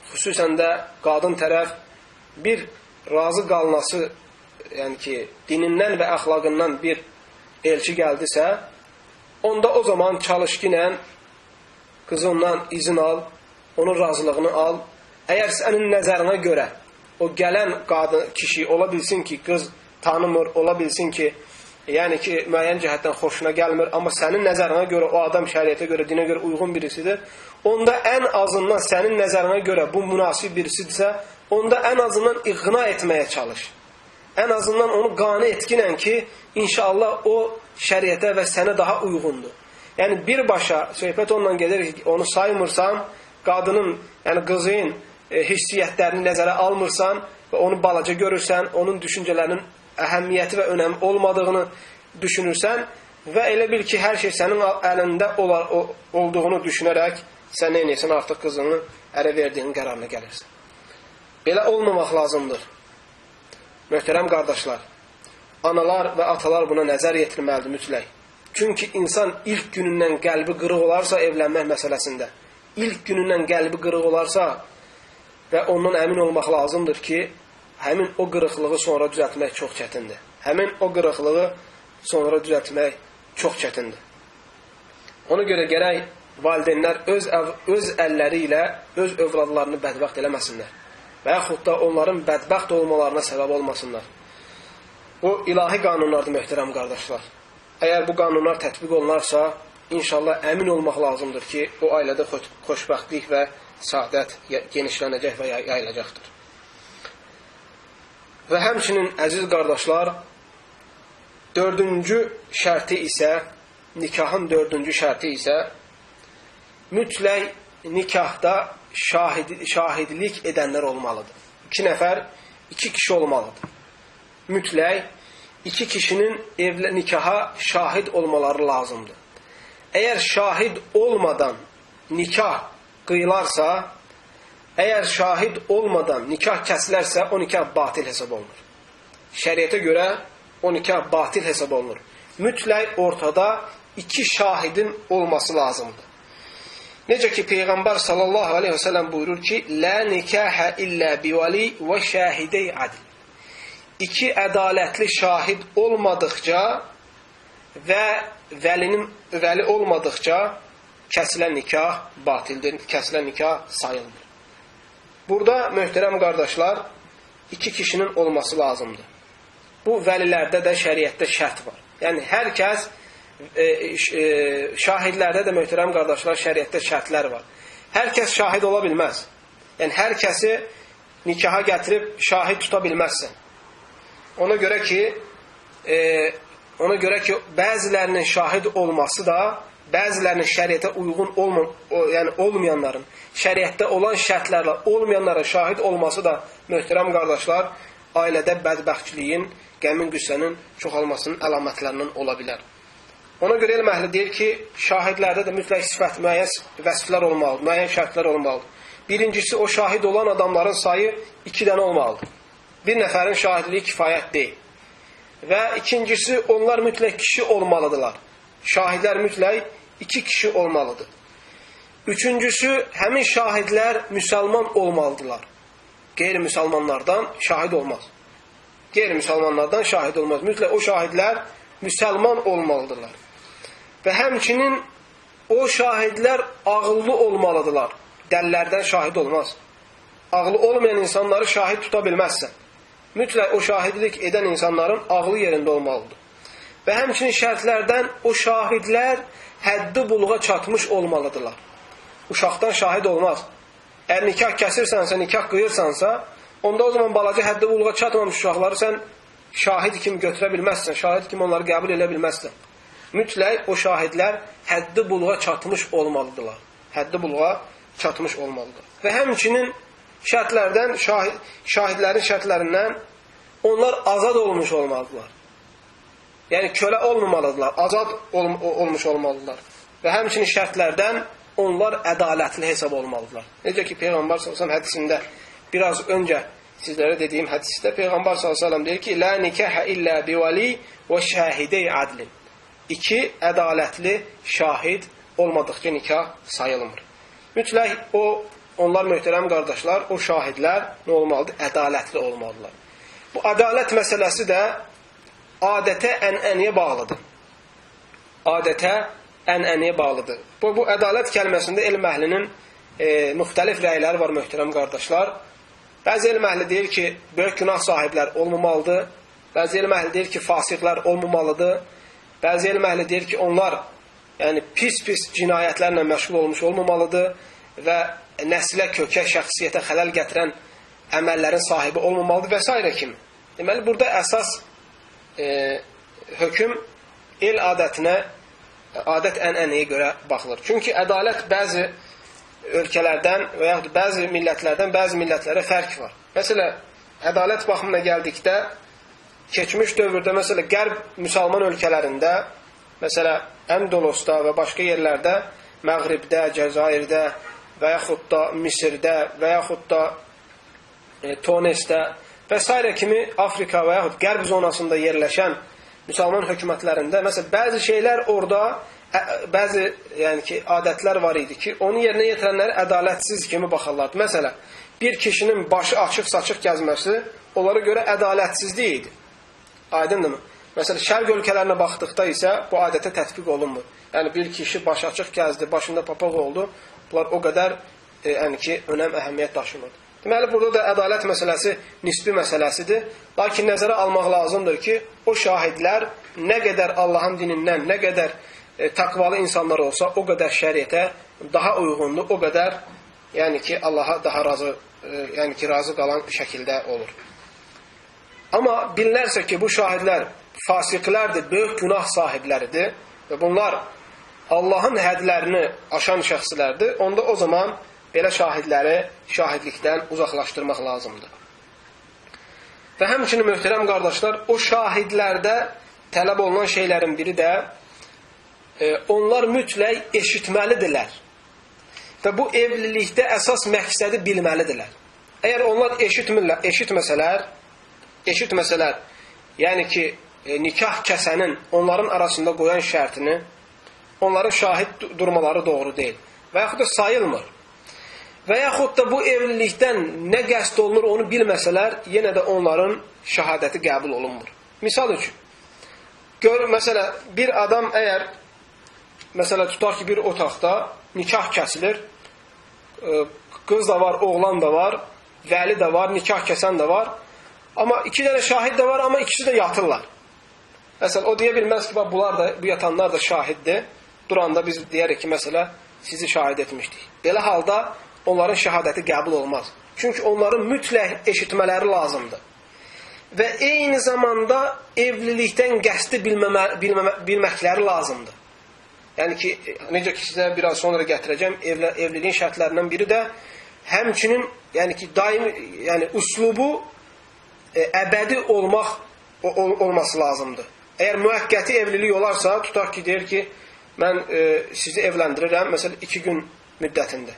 xüsusən də qadın tərəf bir razı qalması, yəni ki, dinindən və əxlaqından bir elçi gəldisə, onda o zaman çalışqinən qızından izin al, onun razılığını al. Əgər sənin nəzərinə görə o gələn kişi ola bilsin ki, qız tanımır, ola bilsin ki, yəni ki, müəyyən cəhətdən xoşuna gəlmir, amma sənin nəzərinə görə o adam şəriətə görə, dinə görə uyğun birisidir, onda ən azından sənin nəzərinə görə bu münasib birisidirsə, onda ən azından iqna etməyə çalış. Ən azından onu qane etkinən ki, inşallah o şəriətə və sənə daha uyğundur. Yəni birbaşa söhbət onunla gedir ki, onu saymırsan, qadının, yəni qızın hissiyyətlərini nəzərə almırsan və onu balaca görürsən, onun düşüncələrinin əhəmiyyəti və önəmi olmadığını düşünürsən və elə bil ki, hər şey sənin əlində olduğunu düşünərək sən neynəyəsən, artıq qızını ərə verdiyin qərarına gəlirsən. Belə olmamaq lazımdır. Möhtərəm qardaşlar, analar və atalar buna nəzər yetirməlidir mütləq. Çünki insan ilk günündən qəlbi qırıq olarsa evlənmək məsələsində, ilk günündən qəlbi qırıq olarsa və ondan əmin olmaq lazımdır ki, həmin o qırıqlığı sonra düzəltmək çox çətindir. Həmin o qırıqlığı sonra düzəltmək çox çətindir. Ona görə gərək valideynlər öz əlləri ilə öz övladlarını bədbəxt eləməsinlər və yaxud da onların bədbəxt olmalarına səbəb olmasınlar. Bu ilahi qanunlardır, möhtərəm qardaşlar. Əgər bu qanunlar tətbiq olunarsa, inşallah əmin olmaq lazımdır ki, o ailədə xoşbəxtlik və saadət genişlənəcək və yayılacaqdır. Və həmçinin, əziz qardaşlar, nikahın dördüncü şərti isə mütləq nikahda şahidlik edənlər olmalıdır. 2 nəfər, 2 kişi olmalıdır. Mütləq 2 kişinin nikaha şahid olmaları lazımdır. Əgər şahid olmadan nikah qıyılarsa, əgər şahid olmadan nikah kəsilərsə, o nikah batil hesab olunur. Şəriətə görə o nikah batil hesab olunur. Mütləq ortada 2 şahidin olması lazımdır. Necə ki, Peyğəmbər sallallahu aleyhi və səlləm buyurur ki, "Lə nikahə illə bivali və şahidey adil." 2 ədalətli şahid olmadıqca və vəli olmadıqca kəsilən nikah batildir, kəsilən nikah sayılmır. Burada, möhtərəm qardaşlar, 2 kişinin olması lazımdır. Bu vəlilərdə də şəriətdə şərt var. Yəni, hər kəs şahidlərdə də, möhtərəm qardaşlar, şəriətdə şərtlər var. Hər kəs şahid ola bilməz. Yəni, hər kəsi nikaha gətirib şahid tuta bilməzsən. Ona görə ki, bəzilərinin şahid olması da, bəzilərinin şəriətə uyğun olmayanların, şəriətdə olan şərtlərlə olmayanlara şahid olması da, möhtərəm qardaşlar, ailədə bədbəxtçiliyin, qəmin qüssənin çoxalmasının əlamətlərindən ola bilər. Ona görə elm əhli deyir ki, şahidlərdə də mütləq sifət, müəyyən vəsflər olmalıdır, müəyyən şərtlər olmalıdır. Birincisi, o şahid olan adamların sayı 2 dənə olmalıdır. Bir nəfərin şahidliyi kifayət deyil. Və ikincisi, onlar mütləq kişi olmalıdırlar. Şahidlər mütləq 2 kişi olmalıdır. Üçüncüsü, həmin şahidlər müsəlman olmalıdırlar. Qeyri-müsəlmanlardan şahid olmaz. Qeyri-müsəlmanlardan şahid olmaz. Mütləq o şahidlər müsəlman olmalıdırlar. Və həmçinin o şahidlər ağıllı olmalıdırlar. Dəllərdən şahid olmaz. Ağlı olmayan insanları şahid tuta bilməzsən. Mütləq o şahidlik edən insanların ağlı yerində olmalıdır. Və həmçinin şərtlərdən o şahidlər həddi buluğa çatmış olmalıdırlar. Uşaqdan şahid olmaz. Əgər nikah kəsirsənsə, nikah qıyırsansa, onda o zaman balaca həddi buluğa çatmamış uşaqları sən şahid kimi götürə bilməzsən, şahid kimi onları qəbul edə bilməzsən. Mütləq o şahidlər həddi buluğa çatmış olmalıdırlar. Həddi buluğa çatmış olmalıdır. Və həmçinin şərtlərdən, şahidlərin şərtlərindən onlar azad olmuş olmalıdırlar. Yəni kölə olmamalıdırlar, azad olmuş olmalıdırlar. Və həmçinin şərtlərdən onlar ədalətli hesab olmalıdırlar. Necə ki, Peyğəmbər s.ə.v hədisində, biraz öncə sizlərə dediyim hədisdə Peyğəmbər s.ə.v deyir ki, Lə nikəhə illə bivəli və şəhidəy adlin. 2 ədalətli şahid olmadıqca nikah sayılmır. Mütləq onlar möhtərəm qardaşlar, o şahidlər nə olmalıdır? Ədalətli olmalıdırlar. Bu ədalət məsələsi də adətə, ənənəyə bağlıdır. Adətə, ənənəyə bağlıdır. Bu ədalət kəlməsində elm əhlinin müxtəlif rəyləri var möhtərəm qardaşlar. Bəzi elm əhli deyir ki, böyük günah sahiblər olmamalıdır. Bəzi elm əhli deyir ki, fasiqlər olmamalıdır. Bəzi elm əhli deyir ki, onlar pis cinayətlərlə məşğul olmuş olmamalıdır və nəslə, kökə, şəxsiyyətə xələl gətirən əməllərin sahibi olmamalıdır və s. kimi. Deməli, burada əsas hökm el adətinə, adət-ənənəyə görə baxılır. Çünki ədalət bəzi ölkələrdən və yaxud bəzi millətlərdən bəzi millətlərə fərq var. Məsələn, ədalət baxımına gəldikdə, keçmiş dövrdə, məsələn, qərb müsəlman ölkələrində, məsələn, Əndolosda və başqa yerlərdə, Məğribdə, Cəzairdə və yaxud da Misirdə və yaxud da Tunisdə və s. kimi Afrika və yaxud qərb zonasında yerləşən müsəlman hökumətlərində, məsələn, bəzi şeylər orada, bəzi adətlər var idi ki, onu yerinə yetirənləri ədalətsiz kimi baxarlardı. Məsələn, bir kişinin başı açıq-saçıq gəzməsi onlara görə ədalətsizlik idi. Aydındırmı? Məsələn, şərq ölkələrinə baxdıqda isə bu adətə tətbiq olunmur. Yəni, bir kişi başı açıq gəzdi, başında papaq oldu. Bunlar o qədər önəm, əhəmiyyət daşımır. Deməli, burada da ədalət məsələsi nisbi məsələsidir. Lakin nəzərə almaq lazımdır ki, o şahidlər nə qədər Allahın dinindən, nə qədər təqvalı insanlar olsa, o qədər şəriətə daha uyğundur, o qədər Allaha daha razı qalan şəkildə olur. Amma bilinərsə ki, bu şahidlər fasiqlərdir, böyük günah sahibləridir və bunlar Allahın hədlərini aşan şəxslərdir, onda o zaman belə şahidləri şahidlikdən uzaqlaşdırmaq lazımdır. Və həmçinin möhtərəm qardaşlar, o şahidlərdə tələb olunan şeylərin biri də onlar mütləq eşitməlidirlər. Və bu evlilikdə əsas məqsədi bilməlidirlər. Əgər onlar eşitməsələr, yəni ki, nikah kəsənin onların arasında qoyan şərtini, onların şahid durmaları doğru deyil. Və yaxud da sayılmır. Və yaxud da bu evlilikdən nə qəsd olunur onu bilməsələr, yenə də onların şəhadəti qəbul olunmur. Misal üçün, məsələn, bir adam əgər, məsələn, tutar ki, bir otaqda nikah kəsilir, qız da var, oğlan da var, vəli də var, nikah kəsən də var, amma 2 dənə şahid də var, amma ikisi də yatırlar. Məsələn, o deyə bilməz ki, bu yatanlar da şahiddir. Duranda biz deyərik ki, məsələn, sizi şahid etmişdik. Belə halda onların şəhadəti qəbul olmaz. Çünki onların mütləq eşitmələri lazımdır. Və eyni zamanda evlilikdən qəsdi bilməkləri lazımdır. Yəni ki, necə ki, sizə biraz sonra gətirəcəm, evliliyin şərtlərindən biri də həmçinin, uslubu əbədi olması lazımdır. Əgər müəqqəti evlilik olarsa, tutar ki, deyir ki, mən sizi evləndirirəm, məsələn, 2 gün müddətində.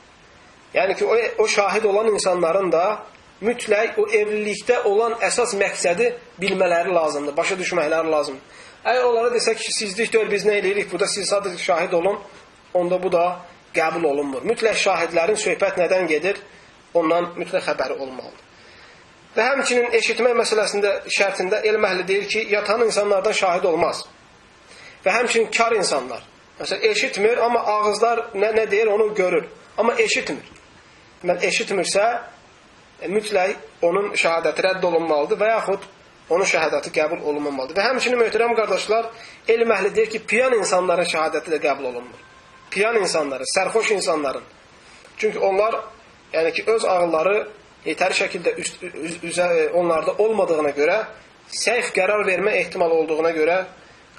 Yəni ki, o şahid olan insanların da mütləq o evlilikdə olan əsas məqsədi bilmələri lazımdır, başa düşməkləri lazımdır. Əgər onlara desək ki, sizlik deyil, biz nə eləyirik, burada siz sadəcə şahid olun, onda bu da qəbul olunmur. Mütləq şahidlərin söhbət nədən gedir, ondan mütləq xəbəri olmalıdır. Və həmçinin eşitmək məsələsində, şərtində elm əhli deyir ki, yatan insanlardan şahid olmaz. Və həmçinin kar insanlar, Məsələn, eşitmir, amma ağızlar nə deyir, onu görür. Amma eşitmir. Deməli, eşitmirsə, mütləq onun şəhadəti rədd olunmalıdır və yaxud onun şəhadəti qəbul olunmamalıdır. Və həmçinin möhtərəm qardaşlar, elm əhli deyir ki, piyan insanların şəhadəti də qəbul olunmur. Piyan insanların, sərxoş insanların. Çünki onlar, yəni ki, öz ağılları yetəri şəkildə onlarda olmadığına görə, səhv qərar vermə ehtimalı olduğuna görə,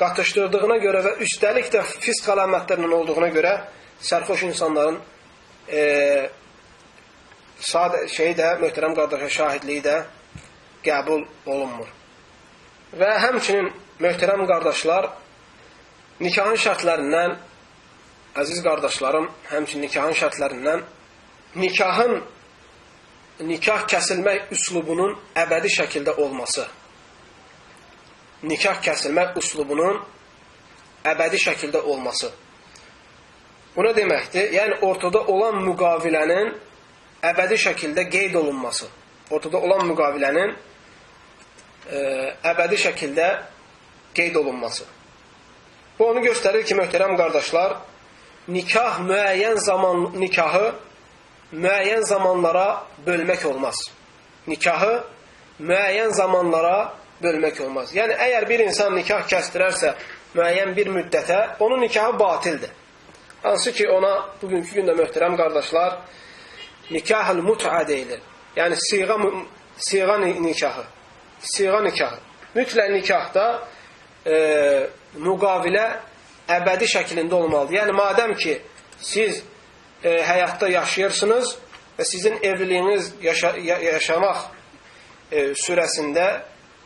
qatışdırdığına görə və üstəlik də fisk əlamətlərinin olduğuna görə sərxoş insanların möhtərəm qardaşa şahidliyi də qəbul olunmur. Və həmçinin möhtərəm qardaşlar, nikahın şərtlərindən, əziz qardaşlarım, həmçinin nikahın şərtlərindən nikah kəsilmək üslubunun əbədi şəkildə olması. Nikah kəsilmək üslubunun əbədi şəkildə olması. Bu nə deməkdir? Yəni, ortada olan müqavilənin əbədi şəkildə qeyd olunması. Ortada olan müqavilənin əbədi şəkildə qeyd olunması. Bu onu göstərir ki, möhtərəm qardaşlar, nikahı müəyyən zamanlara bölmək olmaz. Nikahı müəyyən zamanlara bölmək olmaz. Yəni, əgər bir insan nikah kəsdirərsə müəyyən bir müddətə, onun nikahı batildir. Hansı ki, ona bugünkü gündə möhtərəm qardaşlar, nikah-ül mut'a deyilir. Yəni, siğa nikahı. Siğa nikahı. Mütləq nikahda müqavilə əbədi şəklində olmalıdır. Yəni, madəm ki, siz həyatda yaşayırsınız və sizin evliliyiniz yaşamaq sürəsində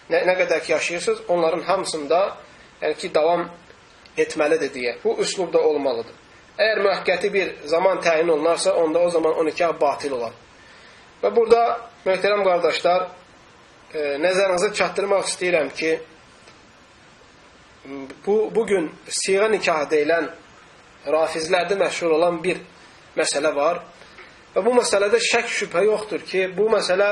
nə qədər ki yaşayırsınız, onların hamısında yəni ki, davam etməlidir deyə. Bu üslubda olmalıdır. Əgər müəqqəti bir zaman təyin olunarsa, onda o zaman o nikah batil olar. Və burada, möhtərəm qardaşlar, nəzərinizə çatdırmaq istəyirəm ki, bugün siğa nikahı deyilən rafizlərdə məşhur olan bir məsələ var. Və bu məsələdə şək şübhə yoxdur ki, bu məsələ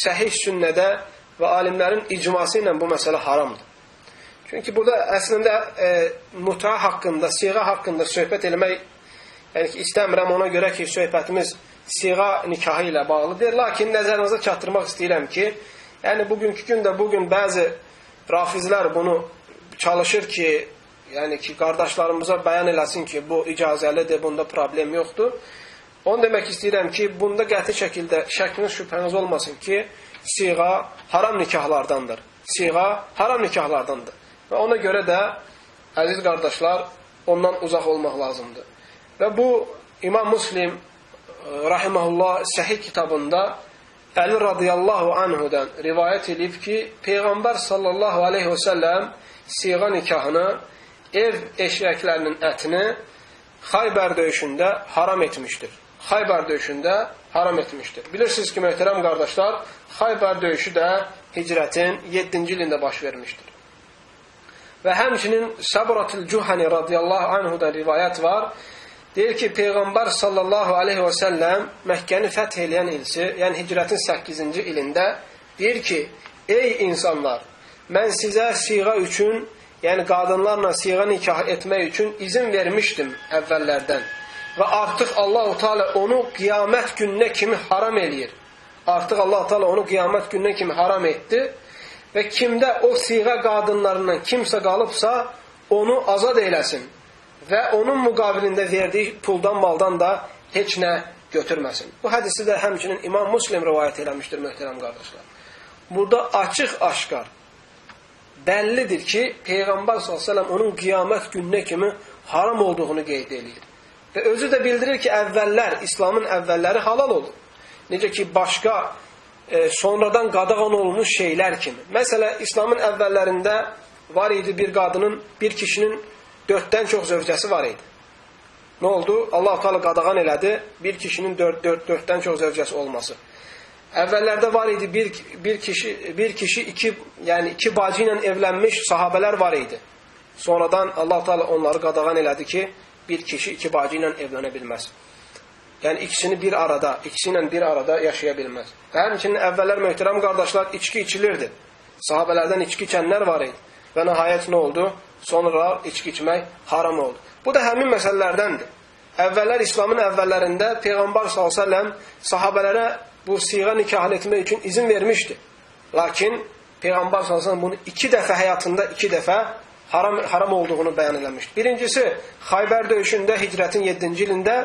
səhih sünnədə və alimlərin icması ilə bu məsələ haramdır. Çünki burada əslində muta haqqında, siğa haqqında söhbət eləmək yəni ki, istəmirəm ona görə ki, söhbətimiz siğa nikahı ilə bağlıdır. Lakin nəzərinizə çatdırmaq istəyirəm ki, yəni bugünkü gündə bəzi rafizlər bunu çalışır ki, yəni ki, qardaşlarımıza bəyan eləsin ki, bu icazəlidir, bunda problem yoxdur. Onu demək istəyirəm ki, bunda qəti şəkildə şəkliniz şübhəniz olmasın ki, siğa haram nikahlardandır. Siğa haram nikahlardandır. Və ona görə də, əziz qardaşlar, ondan uzaq olmaq lazımdır. Və bu, İmam Müslim, rahiməhullah, səhih kitabında Əli radiyallahu anhudan rivayət edib ki, Peyğəmbər sallallahu aleyhi və səlləm siğa nikahını, ev eşrəklərinin ətini Xaybər döyüşündə haram etmişdir. Xaybər döyüşündə haram etmişdir. Bilirsiniz ki, möhtərəm qardaşlar, Xaybər döyüşü də hicrətin 7-ci ilində baş vermişdir. Və həmçinin Səbratül Cühəni radiyallahu anhudan rivayət var. Deyir ki, Peyğəmbər sallallahu aleyhi və səlləm Məkkəni fəth eləyən ilsi, yəni hicrətin 8-ci ilində deyir ki, ey insanlar, mən sizə siğa üçün, yəni qadınlarla siğa nikah etmək üçün izin vermişdim əvvəllərdən. Və artıq Allah-u Teala onu qiyamət gününə kimi haram eləyir. Artıq Allah-u Teala onu qiyamət gününə kimi haram etdi. Və kimdə o siğa qadınlarından kimsə qalıbsa, onu azad eyləsin. Və onun müqabilində verdiyi puldan, maldan da heç nə götürməsin. Bu hədisi də həmçinin İmam Müslim rivayət eləmişdir, möhtərəm qardaşlar. Burada açıq-aşkar bəllidir ki, Peyğəmbər s.ə.v onun qiyamət gününə kimi haram olduğunu qeyd edir. Və özü də bildirir ki, əvvəllər, İslamın əvvəlləri halal olur. Necə ki, başqa sonradan qadağan olunmuş şeylər kimi. Məsələn, İslamın əvvəllərində var idi bir kişinin 4-dən çox zövcəsi var idi. Nə oldu? Allah-u Teala qadağan elədi bir kişinin 4-dən çox zövcəsi olması. Əvvəllərdə var idi bir kişi iki bacı ilə evlənmiş sahabələr var idi. Sonradan Allah-u Teala onları qadağan elədi ki, bir kişi iki bacı ilə evlənə bilməz. Yəni ikisi ilə bir arada yaşaya bilməz. Və həmçinin əvvəllər möhtərəm qardaşlar içki içilirdi. Sahabələrdən içki içənlər var idi. Və nəhayət nə oldu? sonra içki içmək haram oldu. Bu da həmin məsələlərdəndir. Əvvəllər, İslamın əvvəllərində Peyğəmbər s.ə.v sahabələrə bu siğa nikahını etmək üçün izin vermişdi. Lakin Peyğəmbər s.ə.v bunu 2 dəfə həyatında 2 dəfə haram olduğunu bəyan eləmişdi. Birincisi, Xaybər döyüşündə hicrətin 7-ci ilində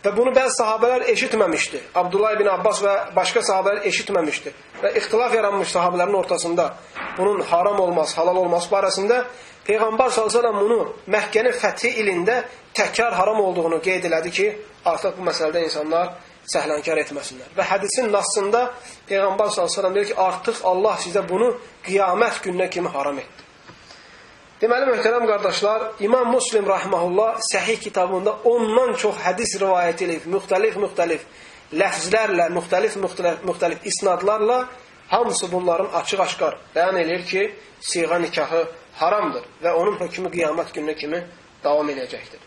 və bunu bəzi sahabələr eşitməmişdi. Abdullah ibn Abbas və başqa sahabələr eşitməmişdi. Və ixtilaf yaranmış sahabələrin ortasında bunun haram olması, halal olması barəsində Peyğəmbər s.ə.v bunu Məkkənin fəthi ilində təkrar haram olduğunu qeyd elədi ki, artıq bu məsələdə insanlar səhlənkar etməsinlər. Və hədisin nasında Peyğəmbər s.ə.v deyir ki, artıq Allah sizə bunu qiyamət gününə kimi haram etdi. Deməli, möhtərəm qardaşlar, İmam Müslim rahmehullah Səhih kitabında ondan çox hədis rivayət edib, müxtəlif ləfzlərlə, müxtəlif isnadlarla hamısı bunların açıq-aşkar bəyan edir ki, siğa nikahı haramdır və onun hökmü qiyamət gününə kimi davam edəcəkdir.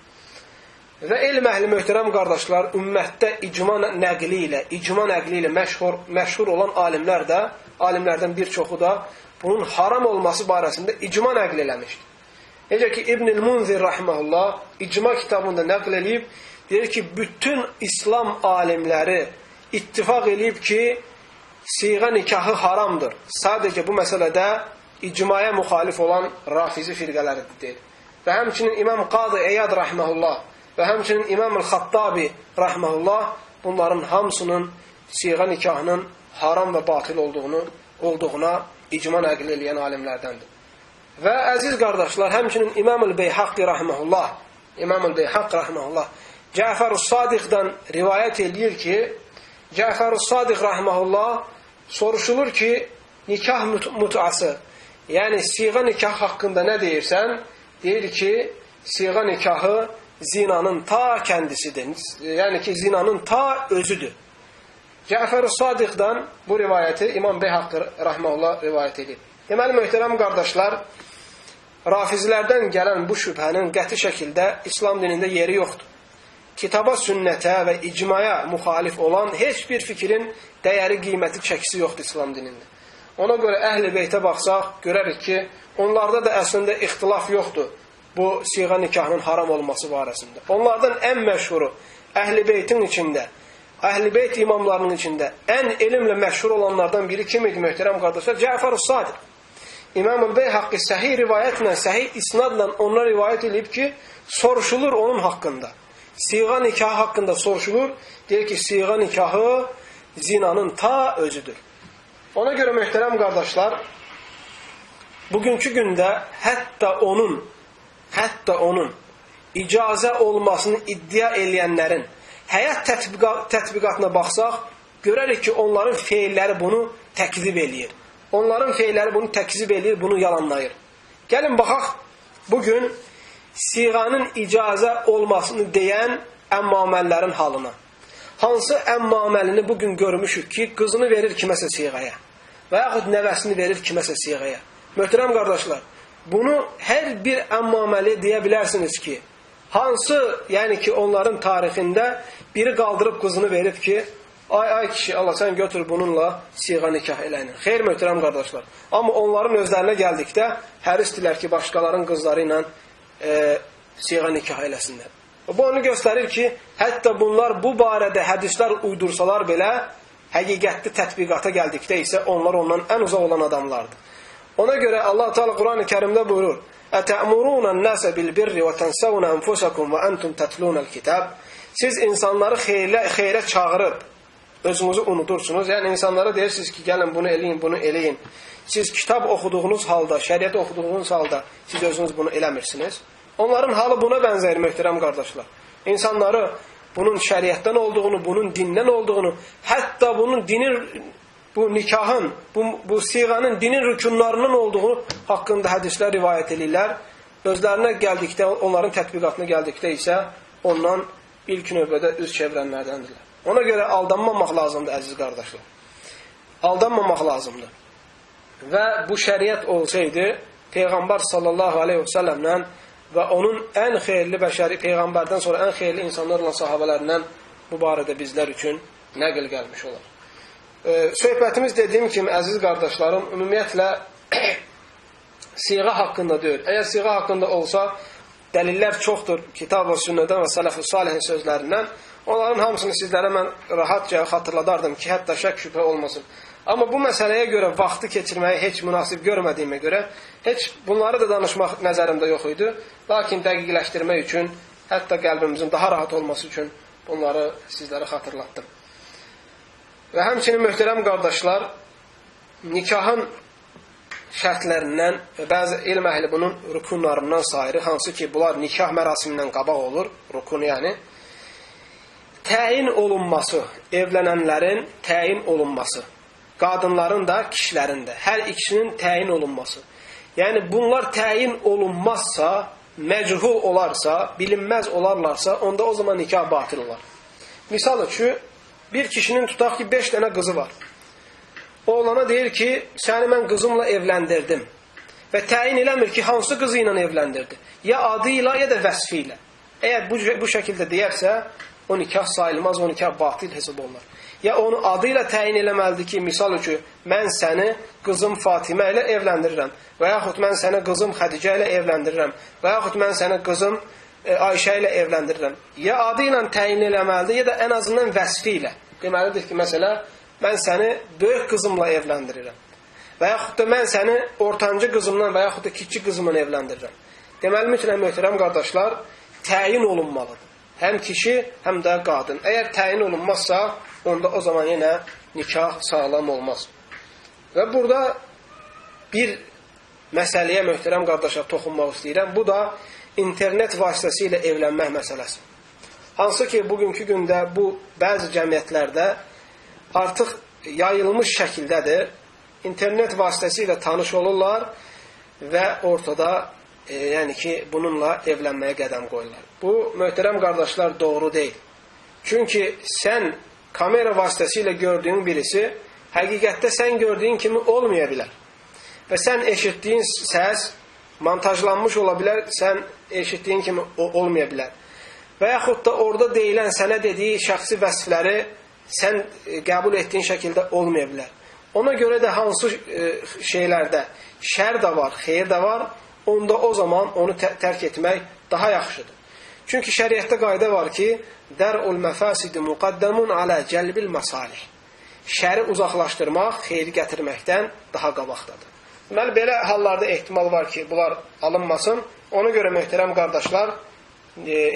Və elm əhli möhtərəm qardaşlar, ümmətdə icma nəqli ilə məşhur olan alimlərdən bir çoxu da bunun haram olması barəsində icma nəql eləmişdir. Necə ki, İbn-i Munzir rahimehullah icma kitabında nəql eləyib, deyir ki, bütün İslam alimləri ittifaq eləyib ki, siğa nikahı haramdır. Sadəcə bu məsələdə icmaya müxalif olan rafizi firqələridir. Və həmçinin İmam Qadı Eyad rahimehullah və həmçinin İmam Xattabi rahimehullah bunların hamısının siğa nikahının haram və batil olduğuna icma nəql eləyən alimlərdəndir. Və əziz qardaşlar, həmçinin İmam Beyhaqi rahimehullah Cəfər-ü Sadiqdən rivayət eləyir ki, Cəfər-ü Sadiq rahimehullah soruşulur ki, nikah mütası, yəni siğa nikah haqqında nə deyirsən? Deyir ki, siğa nikahı zinanın ta kəndisidir. Yəni ki, zinanın ta özüdür. Cəfər-ü Sadiqdan bu rivayəti İmam Beyhaqi rahimehullah rivayət edir. Deməli, möhtərəm qardaşlar, rafizlərdən gələn bu şübhənin qəti şəkildə İslam dinində yeri yoxdur. Kitaba, sünnətə və icmaya müxalif olan heç bir fikrin dəyəri, qiyməti, çəkisi yoxdur İslam dinində. Ona görə əhl-i beytə baxsaq, görərik ki, onlarda da əslində ixtilaf yoxdur bu siğa nikahının haram olması barəsində. Onlardan ən məşhuru əhl-i beytin içində, əhl-i beyt imamlarının içində ən elmlə məşhur olanlardan biri kim idi, möhtərəm qardaşlar? Cəfər-ü Sadiq. İmam-ül Beyhaqi səhih rivayətlə, səhih isnadla ona rivayət edib ki, soruşulur onun haqqında. Siğa nikahı haqqında soruşulur. Deyir ki, siğa nikahı zinanın ta özüdür. Ona görə möhtərəm qardaşlar, bugünkü gündə hətta onun icazə olmasını iddia eləyənlərin həyat tətbiqatına baxsaq, görərik ki, onların feilləri bunu təkzib eləyir. Onların feilləri bunu təkzib eləyir, bunu yalanlayır. Gəlin baxaq, bugün siğanın icazə olmasını deyən əmmaməllərin halına. Hansı əmmaməlini bugün görmüşük ki, qızını verir kiməsə siğaya və yaxud nəvəsini verir kiməsə siğaya. Möhtərəm qardaşlar, bunu hər bir əmmaməli deyə bilərsiniz ki, hansı, yəni ki, onların tarixində biri qaldırıb qızını verib ki, ay kişi, Allah sən götür bununla siğa nikah eləyinin. Xeyr, möhtərəm qardaşlar. Amma onların özlərinə gəldikdə hərisdirlər ki, başqaların qızları ilə siğa nikah eləsinlər. Bu onu göstərir ki, hətta bunlar bu barədə hədislər uydursalar belə, həqiqətli tətbiqata gəldikdə isə onlar ondan ən uzaq olan adamlardır. Ona görə Allah Teala Quran-ı Kərimdə buyurur: "Ətə'murunən-nəsə bil-birri və tənsəvnə enfusakum və entum tətlunəl-kitab." Siz insanları xeyrə çağırıb özünüzü unutursunuz. Yəni insanlara deyirsiniz ki, gəlin bunu eləyin, bunu eləyin. Siz kitab oxuduğunuz halda, şəriət oxuduğunuz halda siz özünüz bunu eləmirsiniz. Onların halı buna bənzəyir, möhtərəm qardaşlar. İnsanları bunun şəriətdən olduğunu, bunun dindən olduğunu, hətta bunun bu nikahın, bu siğanın dinin rükunlarının olduğu haqqında hədislər rivayət edirlər. Özlərinə gəldikdə, onların tətbiqatına gəldikdə isə ondan ilk növbədə üz çevirənlərdəndirlər. Ona görə aldanmamaq lazımdır, əziz qardaşlar. Aldanmamaq lazımdır. Və bu şəriət olsaydı, Peyğəmbər sallallahu aleyhi və səlləmlə və onun ən xeyirli bəşəri, Peyğəmbərdən sonra ən xeyirli insanlarla, sahabələrindən bu barədə bizlər üçün nəql gəlmiş olar. Söhbətimiz dediyim kimi, əziz qardaşlarım, ümumiyyətlə siğa haqqında deyil. Əgər siğa haqqında olsa, dəlillər çoxdur kitab və sünnədən və sələf-ü salihin sözlərindən. Onların hamısını sizlərə mən rahatca xatırladardım ki, hətta şək şübhə olmasın. Amma bu məsələyə görə vaxtı keçirməyi heç münasib görmədiyimə görə heç bunları da danışmaq nəzərimdə yox idi. Lakin dəqiqləşdirmək üçün, hətta qəlbimizin daha rahat olması üçün bunları sizlərə xatırlatdım. Və həmçinin möhtərəm qardaşlar, nikahın şərtlərindən və bəzi elm əhli bunun rukunlarından sayırı, hansı ki bunlar nikah mərasimindən qabaq olur, rukun yəni, təyin olunması, evlənənlərin təyin olunması, qadınların da, kişilərin də, hər ikisinin təyin olunması. Yəni bunlar təyin olunmazsa, məchul olarsa, bilinməz olarlarsa, onda o zaman nikah batil olar. Misal üçün, bir kişinin tutaq ki 5 dənə qızı var. Oğlana deyir ki, səni mən qızımla evləndirdim. Və təyin eləmir ki, hansı qızı ilə evləndirdi. Ya adı ilə, ya da vəsfi ilə. Əgər bu şəkildə deyərsə, o nikah sayılmaz, o nikah batil hesab olunur. Ya onu adı ilə təyin eləməlidir ki, misal üçün, mən səni qızım Fatimə ilə evləndirirəm. Və yaxud mən səni qızım Xədicə ilə evləndirirəm. Və yaxud mən səni qızım Ayşə ilə evləndirirəm. Ya adı ilə təyin eləməlidir, ya da ən azından vəsfi ilə. Deməlidir ki, məsələ, mən səni böyük qızımla evləndirirəm. Və yaxud da mən səni ortancı qızımla və yaxud da kiçik qızımla evləndirirəm. Deməli, mütləq möhtərəm qardaşlar, təyin olunmalıdır. Həm kişi, həm də qadın. Əgər təyin olunmazsa, onda o zaman yenə nikah sağlam olmaz. Və burada bir məsələyə möhtərəm qardaşlar toxunmaq istəyirəm. Bu da internet vasitəsilə evlənmək məsələsi. Hansı ki, bugünkü gündə bu bəzi cəmiyyətlərdə artıq yayılmış şəkildədir. İnternet vasitəsilə tanış olurlar və ortada yəni ki, bununla evlənməyə qədəm qoyurlar. Bu, möhtərəm qardaşlar, doğru deyil. Çünki sən kamera vasitəsilə gördüyün birisi həqiqətdə sən gördüyün kimi olmaya bilər. Və sən eşitdiyin səs montajlanmış ola bilər, sən eşitdiyin kimi olmaya bilər. Və yaxud da orada deyilən, sənə dediyi şəxsi vəsfləri sən qəbul etdiyin şəkildə olmaya bilər. Ona görə də hansı şeylərdə şər də var, xeyir də var, onda o zaman onu tərk etmək daha yaxşıdır. Çünki şəriətdə qayda var ki, dər'ul məfəsidi muqaddamun alə cəlbil məsalih. Şəri uzaqlaşdırmaq, xeyri gətirməkdən daha qabaqdadır. Deməli, belə hallarda ehtimal var ki, bunlar alınmasın. Ona görə möhtərəm qardaşlar,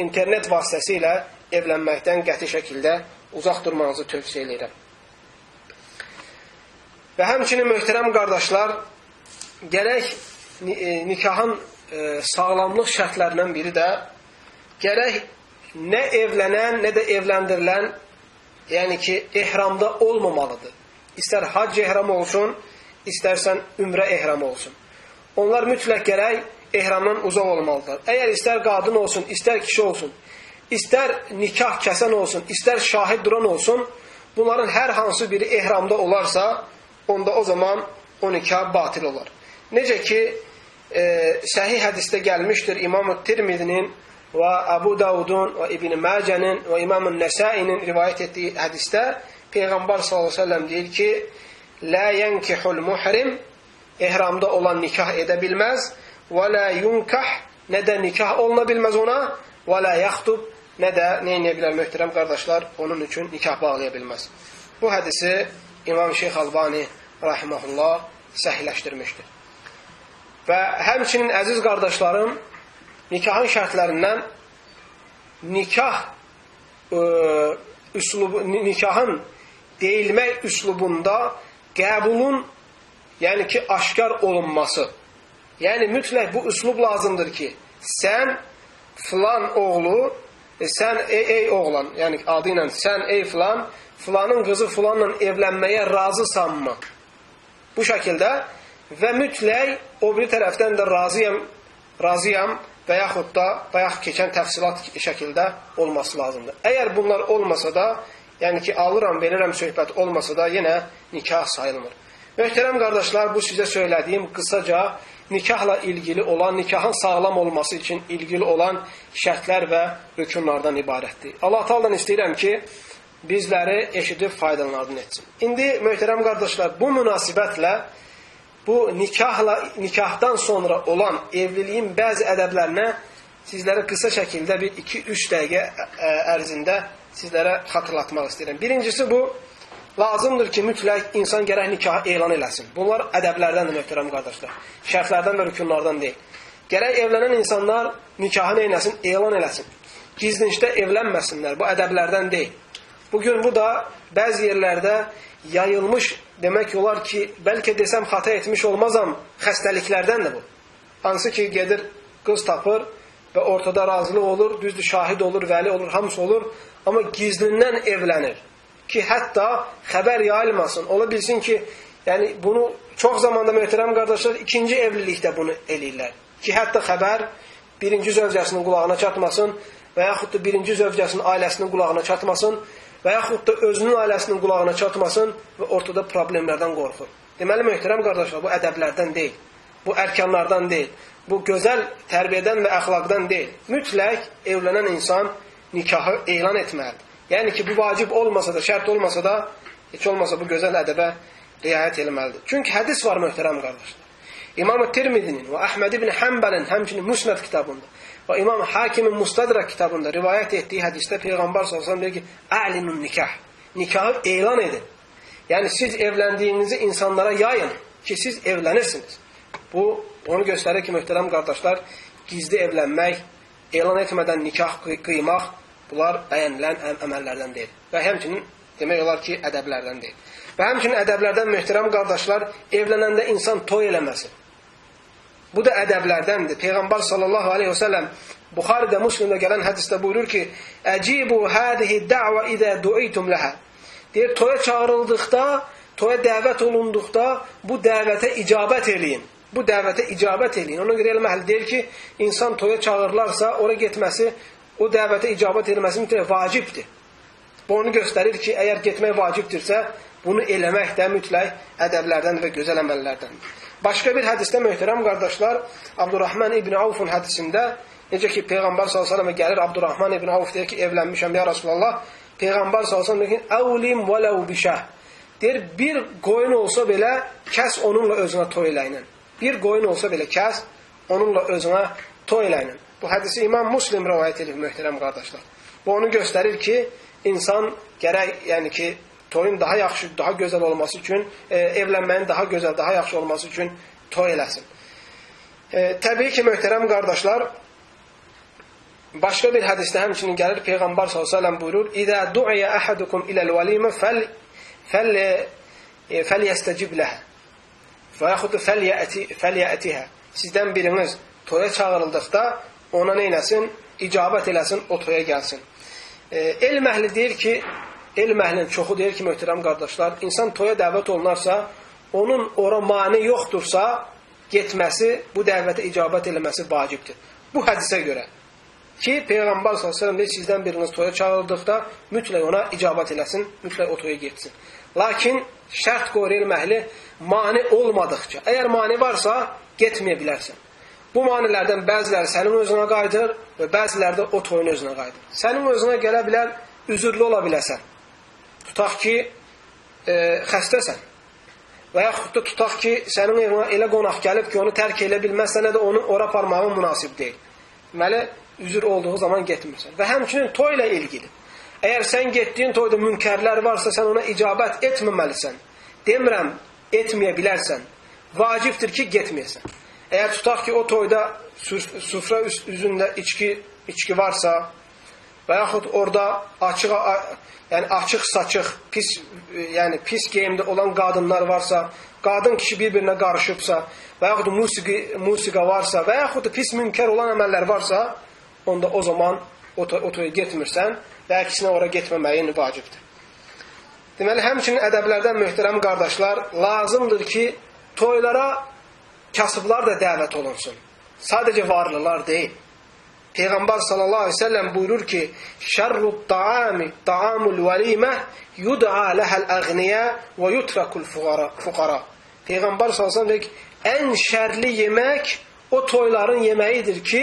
internet vasitəsilə evlənməkdən qəti şəkildə uzaq durmanızı tövsiyə edirəm. Və həmçinin möhtərəm qardaşlar, gərək nikahın sağlamlıq şərtlərindən biri də gərək nə evlənən, nə də evləndirilən, yəni ki, ehramda olmamalıdır. İstər hac ehramı olsun, istərsən ümrə ehramı olsun. Onlar mütləq gərək ehramdan uzaq olmalıdır. Əgər istər qadın olsun, istər kişi olsun, istər nikah kəsən olsun, istər şahid duran olsun, bunların hər hansı biri ehramda olarsa, onda o zaman o nikah batil olar. Necə ki, səhih hədisdə gəlmişdir İmam-ı Tirmidinin və Əbu Davudun və İbn-i Məcənin və İmam-ı Nəsəinin rivayət etdiyi hədisdə Peyğəmbər s.ə.v deyir ki, Lə yənkihul muhrim, ehramda olan nikah edə bilməz, və lə yunkah, nə də nikah oluna bilməz ona, və lə yaxtub, nə də neyə bilər möhtərəm qardaşlar, onun üçün nikah bağlaya bilməz. Bu hədisi İmam Şeyx Albani rahiməhullah səhihləşdirmişdir. Və həmçinin əziz qardaşlarım, nikahın şərtlərindən nikahın deyilmək üslubunda qəbulun, yəni ki, aşkar olunması. Yəni, mütləq bu üslub lazımdır ki, sən filan oğlu, sən ey oğlan, yəni adı ilə sən ey filan, filanın qızı filanla evlənməyə razısanmı? Bu şəkildə və mütləq o biri tərəfdən də razıyam və yaxud da bayaq keçən təfsilat şəkildə olması lazımdır. Əgər bunlar olmasa da, yəni ki, alıram, verirəm söhbət olmasa da yenə nikah sayılmır. Möhtərəm qardaşlar, bu sizə söylədiyim qısaca nikahla ilgili olan, nikahın sağlam olması üçün ilgili olan şərtlər və rükunlardan ibarətdir. Allah Taala'dan istəyirəm ki, bizləri eşidib faydalardan etsin. İndi möhtərəm qardaşlar, bu münasibətlə bu nikahdan sonra olan evliliğin bəzi ədəblərinə sizlərə qısa şəkildə bir 2-3 dəqiqə ərzində sizlərə xatırlatmaq istəyirəm. Birincisi bu, lazımdır ki, mütləq insan gərək nikahı elan eləsin. Bunlar ədəblərdəndir, möhtərəm qardaşlar. Şərtlərdən və rükunlardan deyil. Gərək evlənən insanlar nikahı neynəsin? Elan eləsin. Gizlincdə evlənməsinlər. Bu ədəblərdən deyil. Bugün bu da bəzi yerlərdə yayılmış, demək olar ki, bəlkə desəm xata etmiş olmazam, xəstəliklərdəndir bu. Hansı ki, gedir, qız tapır və ortada razılıq olur, düzdür, şahid olur, vəli olur, hamısı olur, amma gizlindən evlənir. Ki, hətta xəbər yayılmasın. Ola bilsin ki, yəni bunu çox zamanda möhtərəm qardaşlar ikinci evlilikdə bunu eləyirlər. Ki, hətta xəbər birinci zövcəsinin qulağına çatmasın və yaxud da birinci zövcəsinin ailəsinin qulağına çatmasın və yaxud da özünün ailəsinin qulağına çatmasın və ortada problemlərdən qorxur. Deməli, möhtərəm qardaşlar, bu ədəblərdən deyil. Bu ərkanlardan deyil. Bu gözəl tərbiyədən və əxlaqdan deyil. Mütləq evlənən insan nikahı elan etməlidir. Yəni ki, bu vacib olmasa da, şərt olmasa da, heç olmasa bu gözəl ədəbə riayət etməlidir. Çünki hədis var, möhtərəm qardaşlar. İmam-ı Tirmidinin və Əhməd ibn Həmbəlin, həmçinin Musnad kitabında və İmam Hakimin Mustadrak kitabında rivayət etdiyi hədisdə Peyğəmbər s.ə.v deyir ki, Ə'linun nikah, nikahı elan edin. Yəni siz evləndiyinizi insanlara yayın ki, siz evlənirsiniz. Bu, onu göstərir ki, möhtərəm qardaşlar, gizli evlənmək, elan etmədən nikah qıymaq, bunlar bəyənilən əməllərdən deyil. Və həmçinin demək olar ki, ədəblərdən deyil. Və həmçinin ədəblərdən möhtərəm qardaşlar, evlənəndə insan toy eləməsi. Bu da ədəblərdəndir. Peyğəmbər sallallahu aleyhi və səlləm Buxaridə, Müslimdə gələn hədisdə buyurur ki, Əcibu hədihi də'və idə du'itum ləhə. Deyir, toya çağırıldıqda, toya dəvət olunduqda bu dəvətə icabət eləyin. Bu dəvətə icabət eləyin. Ona görə elməhəl deyir ki, insan toya çağırlarsa, oraya getməsi, o dəvətə icabət eləməsi mütləq vacibdir. Bu onu göstərir ki, əgər getmək vacibdirsə, bunu eləmək də mütləq ədəblərdən və gözəl əməllərdəndir. Başqa bir hədisdə möhtərəm qardaşlar, Abdurrahman ibn Avfun hədisində, necə ki, Peyğəmbər s.ə.və gəlir, Abdurrahman ibn Avf deyir ki, evlənmişəm ya Rasulallah. Peyğəmbər s.ə.və deyir ki, əvlim vələv bişəh. Deyir, bir qoyun olsa belə, kəs onunla özünə toy eləyinin. Bir qoyun olsa belə, kəs onunla özünə toy eləyinin. Bu hədisi İmam Muslim rivayət edir, möhtərəm qardaşlar. Bu onu göstərir ki, insan gərək, yəni ki, toyun daha yaxşı, daha gözəl olması üçün, evlənməyin daha gözəl, daha yaxşı olması üçün toy eləsin. Təbii ki, möhtərəm qardaşlar, başqa bir hədisdə həmçinin gəlir, Peyğəmbər s.ə.v buyurur, İdə du'iyə əhədukum iləl-vəlimə fəlyəstəcib ləhə və yaxud fəlyətihə. Sizdən biriniz toya çağırıldıqda ona neynəsin? İcabət eləsin, o toya gəlsin. Elm əhli deyir ki, elm əhlinin çoxu deyir ki, möhtərəm qardaşlar, insan toya dəvət olunarsa, onun ora mane yoxdursa, getməsi, bu dəvətə icabət eləməsi vacibdir. Bu hədisə görə ki, Peyğəmbər s.ə.v deyir, sizdən biriniz toya çağırıldıqda, mütləq ona icabət eləsin, mütləq o toya getsin. Lakin, şərt qoyur elm əhli, mane olmadıqca, əgər mane varsa, getməyə bilərsən. Bu manilərdən bəziləri sənin özünə qayıdır və bəziləri də o toyun özünə qayıdır. Sənin özünə gələ bilər, üzürlü ola biləsən. Tutaq ki, xəstəsən. Və yaxud da tutaq ki, sənin evinə elə qonaq gəlib ki, onu tərk elə bilməzsən, də onu ora parmağın münasib deyil. Deməli, üzür olduğu zaman getmirsən. Və həmçinin toy ilə ilgili. Əgər sən getdiyin toyda münkərlər varsa, sən ona icabət etməməlisən. Demirəm, etməyə bilərsən. Vacibdir ki, getməyəsən. Əgər tutaq ki, o toyda süfrə üzündə içki varsa və yaxud orada açıq saçıq, pis geyimdə olan qadınlar varsa, qadın kişi bir-birinə qarışıbsa və yaxud musiqa varsa və yaxud pis münkər olan əməllər varsa, onda o zaman o toya getmirsən və əksinə ora getməməyin vacibdir. Deməli, həmçinin ədəblərdən möhtərəm qardaşlar, lazımdır ki, toylara kasıblar da dəvət olunsun. Sadəcə varlılar deyil. Peyğəmbər sallallahu aleyhi ve sellem buyurur ki, şərrut ta'ami ta'amul vəlimə yud'a ləhəl əğniyə və yutrakul fuqara. Peyğəmbər sallallahu aleyhi ve sellem deyir ki, ən şərli yemək o toyların yeməyidir ki,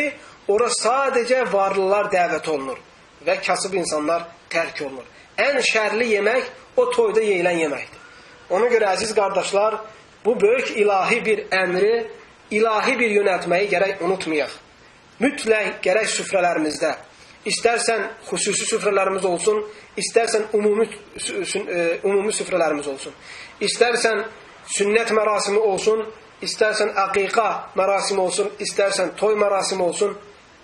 ora sadəcə varlılar dəvət olunur və kasıb insanlar tərk olunur. Ən şərli yemək o toyda yeyilən yeməkdir. Ona görə əziz qardaşlar, bu böyük ilahi bir əmri, ilahi bir yönəltməyi gərək unutmayaq. Mütləq gərək süfrələrimizdə, istərsən xüsusi süfrələrimiz olsun, istərsən ümumi süfrələrimiz olsun, istərsən sünnət mərasimi olsun, istərsən əqiqa mərasimi olsun, istərsən toy mərasimi olsun,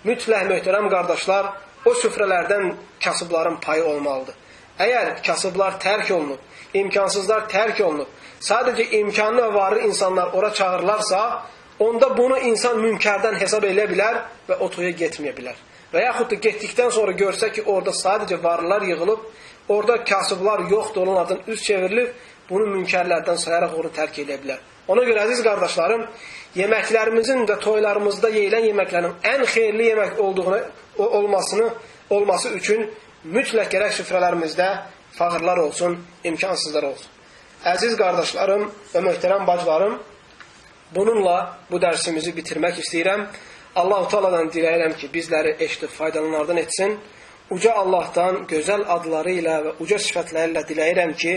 mütləq möhtərəm qardaşlar, o süfrələrdən kasıbların payı olmalıdır. Əgər kasıblar tərk olunub, imkansızlar tərk olunub, sadəcə imkanlı və varlı insanlar ora çağırırlarsa, onda bunu insan münkərdən hesab edə bilər və o toya getməyə bilər. Və yaxud da getdikdən sonra görsə ki, orada sadəcə varlılar yığılıb, orada kasıblar yoxdur, onlardan üz çevrilib, bunu münkərlərdən sayaraq onu tərk edə bilər. Ona görə əziz qardaşlarım, yeməklərimizin və toylarımızda yeyilən yeməklərin ən xeyirli yemək olması üçün mütləq gərək süfrələrimizdə fağırlar olsun, imkansızlar olsun. Əziz qardaşlarım və möhtərəm bacılarım, bununla bu dərsimizi bitirmək istəyirəm. Allah-u Teala'dan diləyirəm ki, bizləri eşidib faydalanlardan etsin. Uca Allahdan gözəl adları ilə və uca sifətləri ilə diləyirəm ki,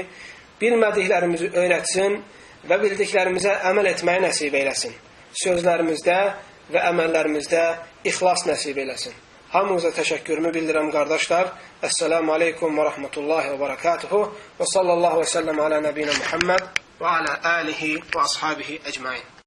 bilmədiklərimizi öyrətsin və bildiklərimizə əməl etməyi nəsib eyləsin. Sözlərimizdə və əməllərimizdə ixlas nəsib eyləsin. Hamınıza təşəkkürümü bildirəm qardaşlar. Esselamu aleykum və rahmetullahi və barakatuhu və sallallahu və səlləm alə nəbiyyə Muhammed və alə alihi və ashabihi əcmain.